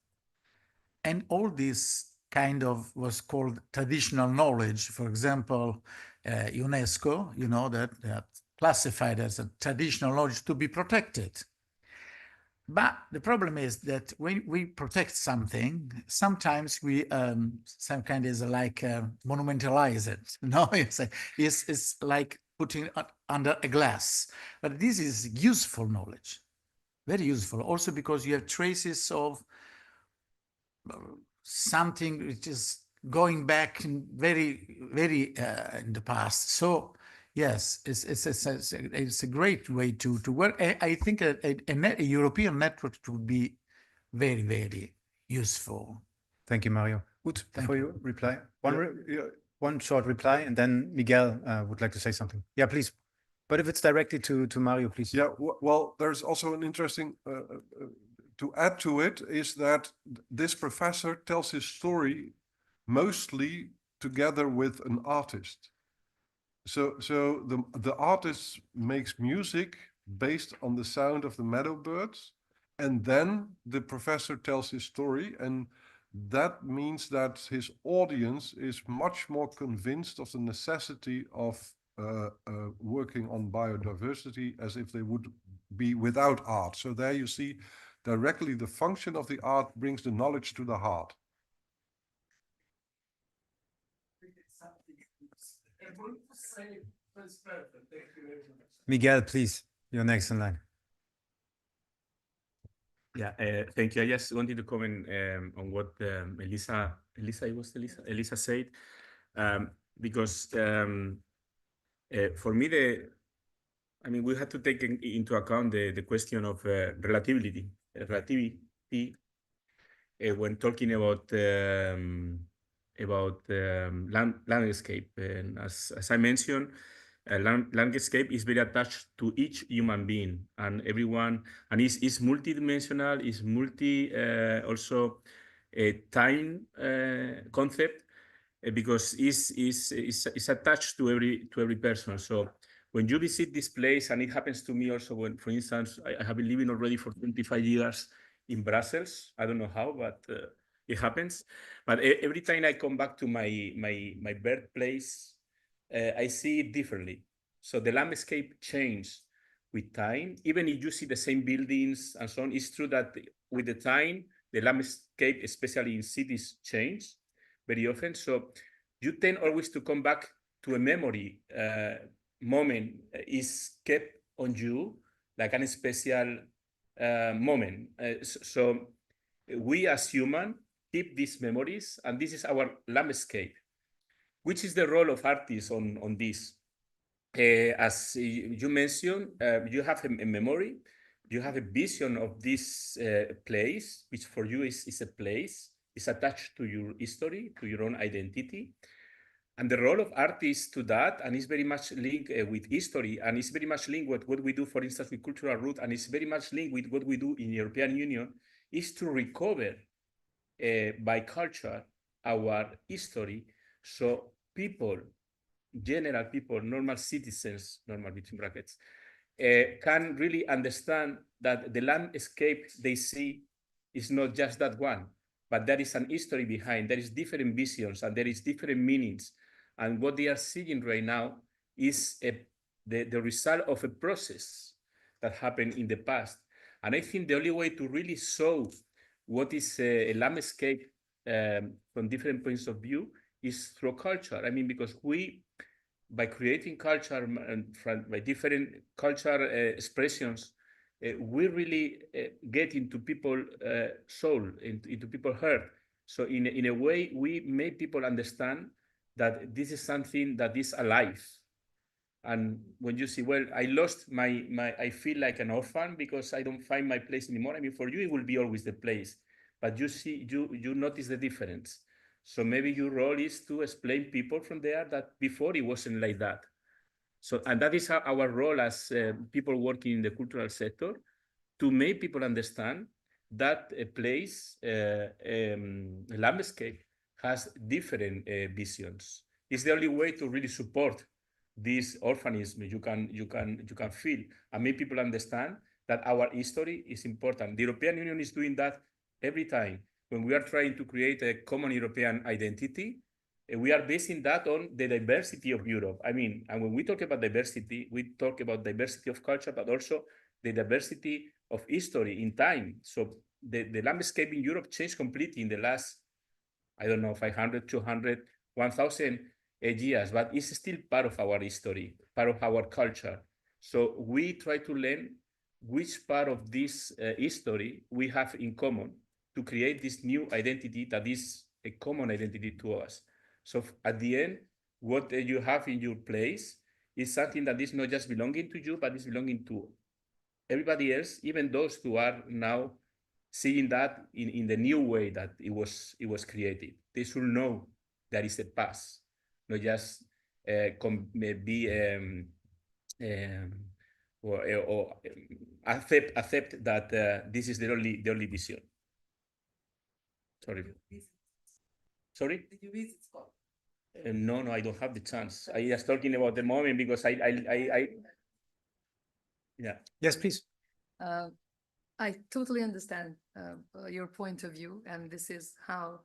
and all this kind of was called traditional knowledge. For example, UNESCO, you know, that classified as a traditional knowledge to be protected. But the problem is that when we protect something, sometimes we some kind is like monumentalize it. No, it's like putting it under a glass. But this is useful knowledge, very useful. Also because you have traces of something which is going back very, very in the past. So yes, it's a great way to work. I think a European network would be very, very useful. Thank you, Mario. Ut, Thank before you reply, one short reply, and then Miguel would like to say something. Yeah, please. But if it's directly to Mario, please. Yeah, well, there's also an interesting, to add to it, is that this professor tells his story mostly together with an artist. So the artist makes music based on the sound of the meadow birds, and then the professor tells his story, and that means that his audience is much more convinced of the necessity of working on biodiversity as if they would be without art. So there you see directly the function of the art brings the knowledge to the heart. Miguel, please, you're next in line. Yeah, thank you. I just wanted to comment on what Elisa said, because for me, we have to take into account the question of relativity when talking about landscape. And as I mentioned, landscape is very attached to each human being and everyone, and is multidimensional, is also a time concept, because it's attached to every person. So when you visit this place, and it happens to me also when, for instance, I have been living already for 25 years in Brussels. I don't know how, but it happens. But every time I come back to my birthplace, I see it differently. So the landscape changes with time. Even if you see the same buildings and so on, it's true that with the time, the landscape, especially in cities, change very often. So you tend always to come back to a memory moment is kept on you like a special moment. So we as humans keep these memories, and this is our landscape. Which is the role of artists on this? As you mentioned, you have a memory, you have a vision of this place, which for you is a place, is attached to your history, to your own identity. And the role of artists to that, and it's very much linked with history, and it's very much linked with what we do, for instance, with cultural root, and it's very much linked with what we do in the European Union, is to recover by culture our history. So people, general people, normal citizens, normal between brackets, can really understand that the landscape they see is not just that one, but there is an history behind, there is different visions, and there is different meanings. And what they are seeing right now is the result of a process that happened in the past. And I think the only way to really show what is a landscape from different points of view is through culture. I mean, because we, by creating culture and by different cultural expressions, we really get into people's soul, into people's heart. So in a way, we make people understand that this is something that is alive. And when you see, well, I lost I feel like an orphan because I don't find my place anymore. I mean, for you, it will be always the place, but you see, you notice the difference. So maybe your role is to explain people from there that before it wasn't like that. So, and that is our role as people working in the cultural sector, to make people understand that a place, a landscape, has different visions. It's the only way to really support this orphanism you can feel, and make people understand that our history is important. The European Union is doing that every time. when we are trying to create a common European identity, we are basing that on the diversity of Europe. I mean, and when we talk about diversity, we talk about diversity of culture, but also the diversity of history in time. So the landscape in Europe changed completely in the last, I don't know, 500, 200, 1,000 years, but it's still part of our history, part of our culture. So we try to learn which part of this history we have in common to create this new identity that is a common identity to us. So at the end, what you have in your place is something that is not just belonging to you, but is belonging to everybody else, even those who are now seeing that in the new way that it was created. They should know there is a past, not just or accept that this is the only vision. Sorry. Sorry? Did you visit Scotland? No, I don't have the chance. I just talking about the moment because I yeah. Yes, please. I totally understand your point of view, and this is how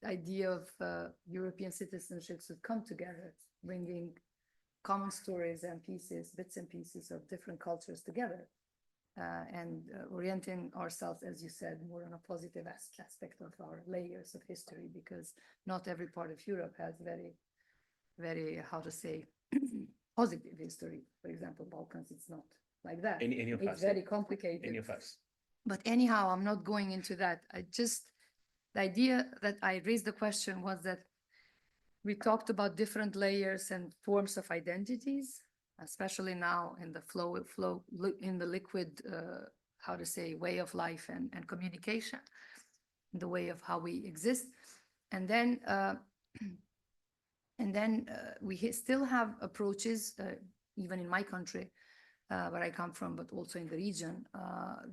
the idea of European citizenship should come together, bringing common stories and pieces, bits and pieces of different cultures together, and orienting ourselves, as you said, more on a positive aspect of our layers of history, because not every part of Europe has very, how to say, positive history. For example, Balkans, it's not like that. Any of It's us. very complicated. Any of us. But anyhow, I'm not going into that. The idea that I raised the question was that we talked about different layers and forms of identities, especially now in the in the liquid, how to say, way of life and communication, the way of how we exist. And then, we still have approaches, even in my country, where I come from, but also in the region,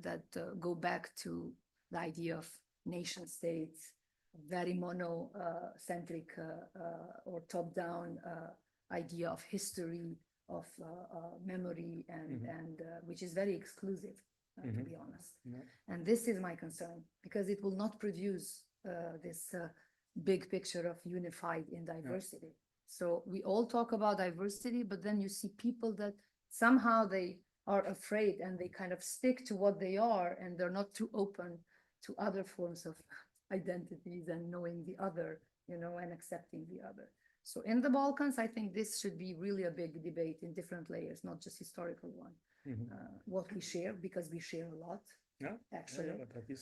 that go back to the idea of nation states, very monocentric or top-down idea of history, of memory, and which is very exclusive, to be honest. And this is my concern, because it will not produce this big picture of unified in diversity. So we all talk about diversity, but then you see people that somehow they are afraid and they kind of stick to what they are, and they're not too open to other forms of identities and knowing the other, and accepting the other. So in the Balkans, I think this should be really a big debate in different layers, not just historical one. What we share, because we share a lot, actually.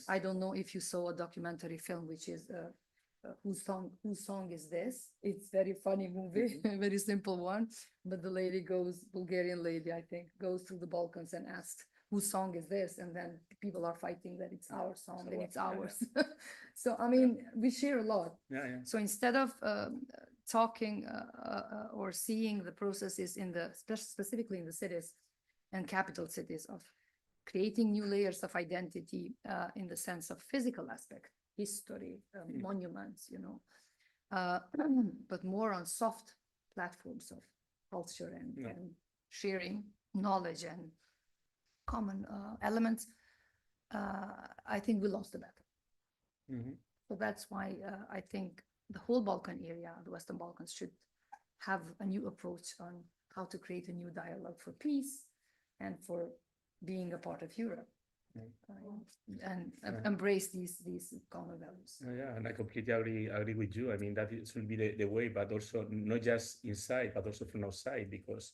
I don't know if you saw a documentary film, which is whose song is this? It's very funny movie, very simple one. But the lady goes, Bulgarian lady, I think, goes through the Balkans and asks, whose song is this? And then people are fighting that it's our song and it's ours. So, I mean, we share a lot. So instead of talking or seeing the processes specifically in the cities and capital cities of creating new layers of identity in the sense of physical aspect, history, monuments, but more on soft platforms of culture and sharing knowledge and common elements, I think we lost the battle. So that's why I think the whole Balkan area, the Western Balkans, should have a new approach on how to create a new dialogue for peace and for being a part of Europe. And embrace these common values. Yeah, and I completely agree with you. I mean, that should be the way, but also not just inside, but also from outside, because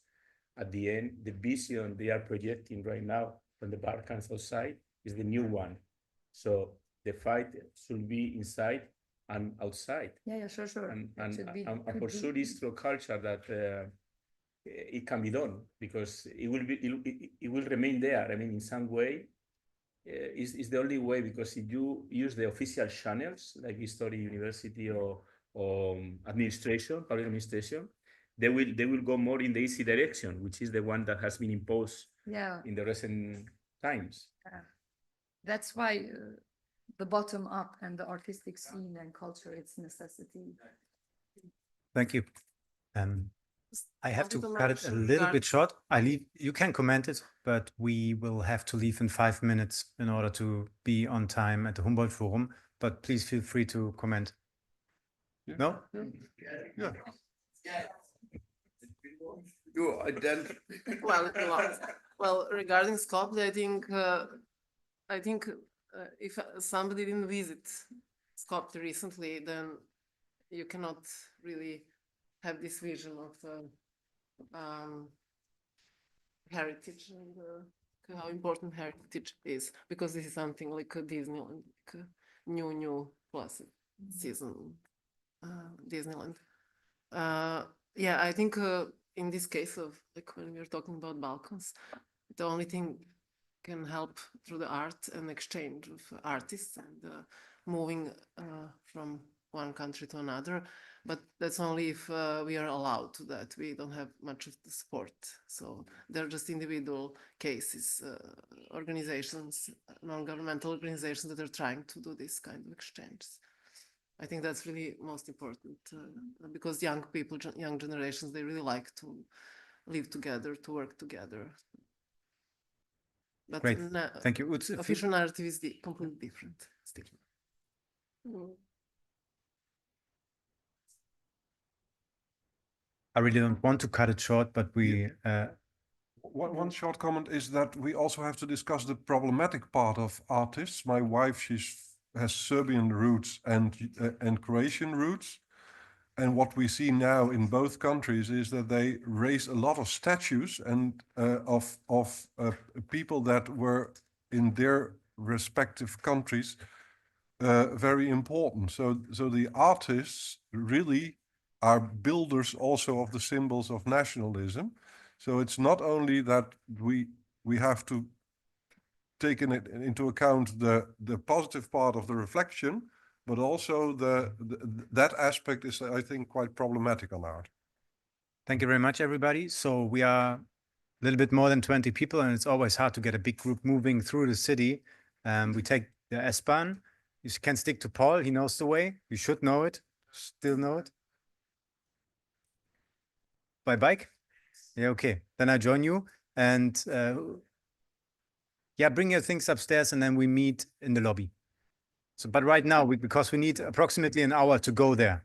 at the end, the vision they are projecting right now from the Balkans outside is the new one. So the fight should be inside and outside. Yeah, sure. And for sure, it's through culture that it can be done, because it will remain there. I mean, in some way. Is the only way, because if you use the official channels like history, university, or administration, public administration, they will go more in the easy direction, which is the one that has been imposed in the recent times. That's why the bottom up and the artistic scene and culture, it's necessity. Thank you. I have to started cut it a mention little bit regard- short. You can comment it, but we will have to leave in 5 minutes in order to be on time at the Humboldt Forum. But please feel free to comment. No? Yeah. Your identity. Well, regarding Skopje, I think if somebody didn't visit Skopje recently, then you cannot really have this vision of heritage and how important heritage is, because this is something like a Disneyland, like a new plus season Disneyland. Yeah, I think in this case of like when we're talking about Balkans, the only thing can help through the art and exchange of artists and moving from one country to another. But that's only if we are allowed to that. We don't have much of the support. So they're just individual cases, organizations, non-governmental organizations that are trying to do this kind of exchanges. I think that's really most important because young people, young generations, they really like to live together, to work together. But Great. Thank you. official narrative is completely different still. I really don't want to cut it short, but we. One short comment is that we also have to discuss the problematic part of artists. My wife, has Serbian roots and Croatian roots. And what we see now in both countries is that they raise a lot of statues and of people that were in their respective countries very important. So the artists really are builders also of the symbols of nationalism. So it's not only that we have to take into account the positive part of the reflection, but also that aspect is, I think, quite problematic on art. Thank you very much, everybody. So we are a little bit more than 20 people, and it's always hard to get a big group moving through the city. We take the S-Bahn. You can stick to Paul. He knows the way. You should know it. Still know it. By bike? Yeah, okay. Then I join you. And yeah, bring your things upstairs and then we meet in the lobby. So, but right now, because we need approximately an hour to go there.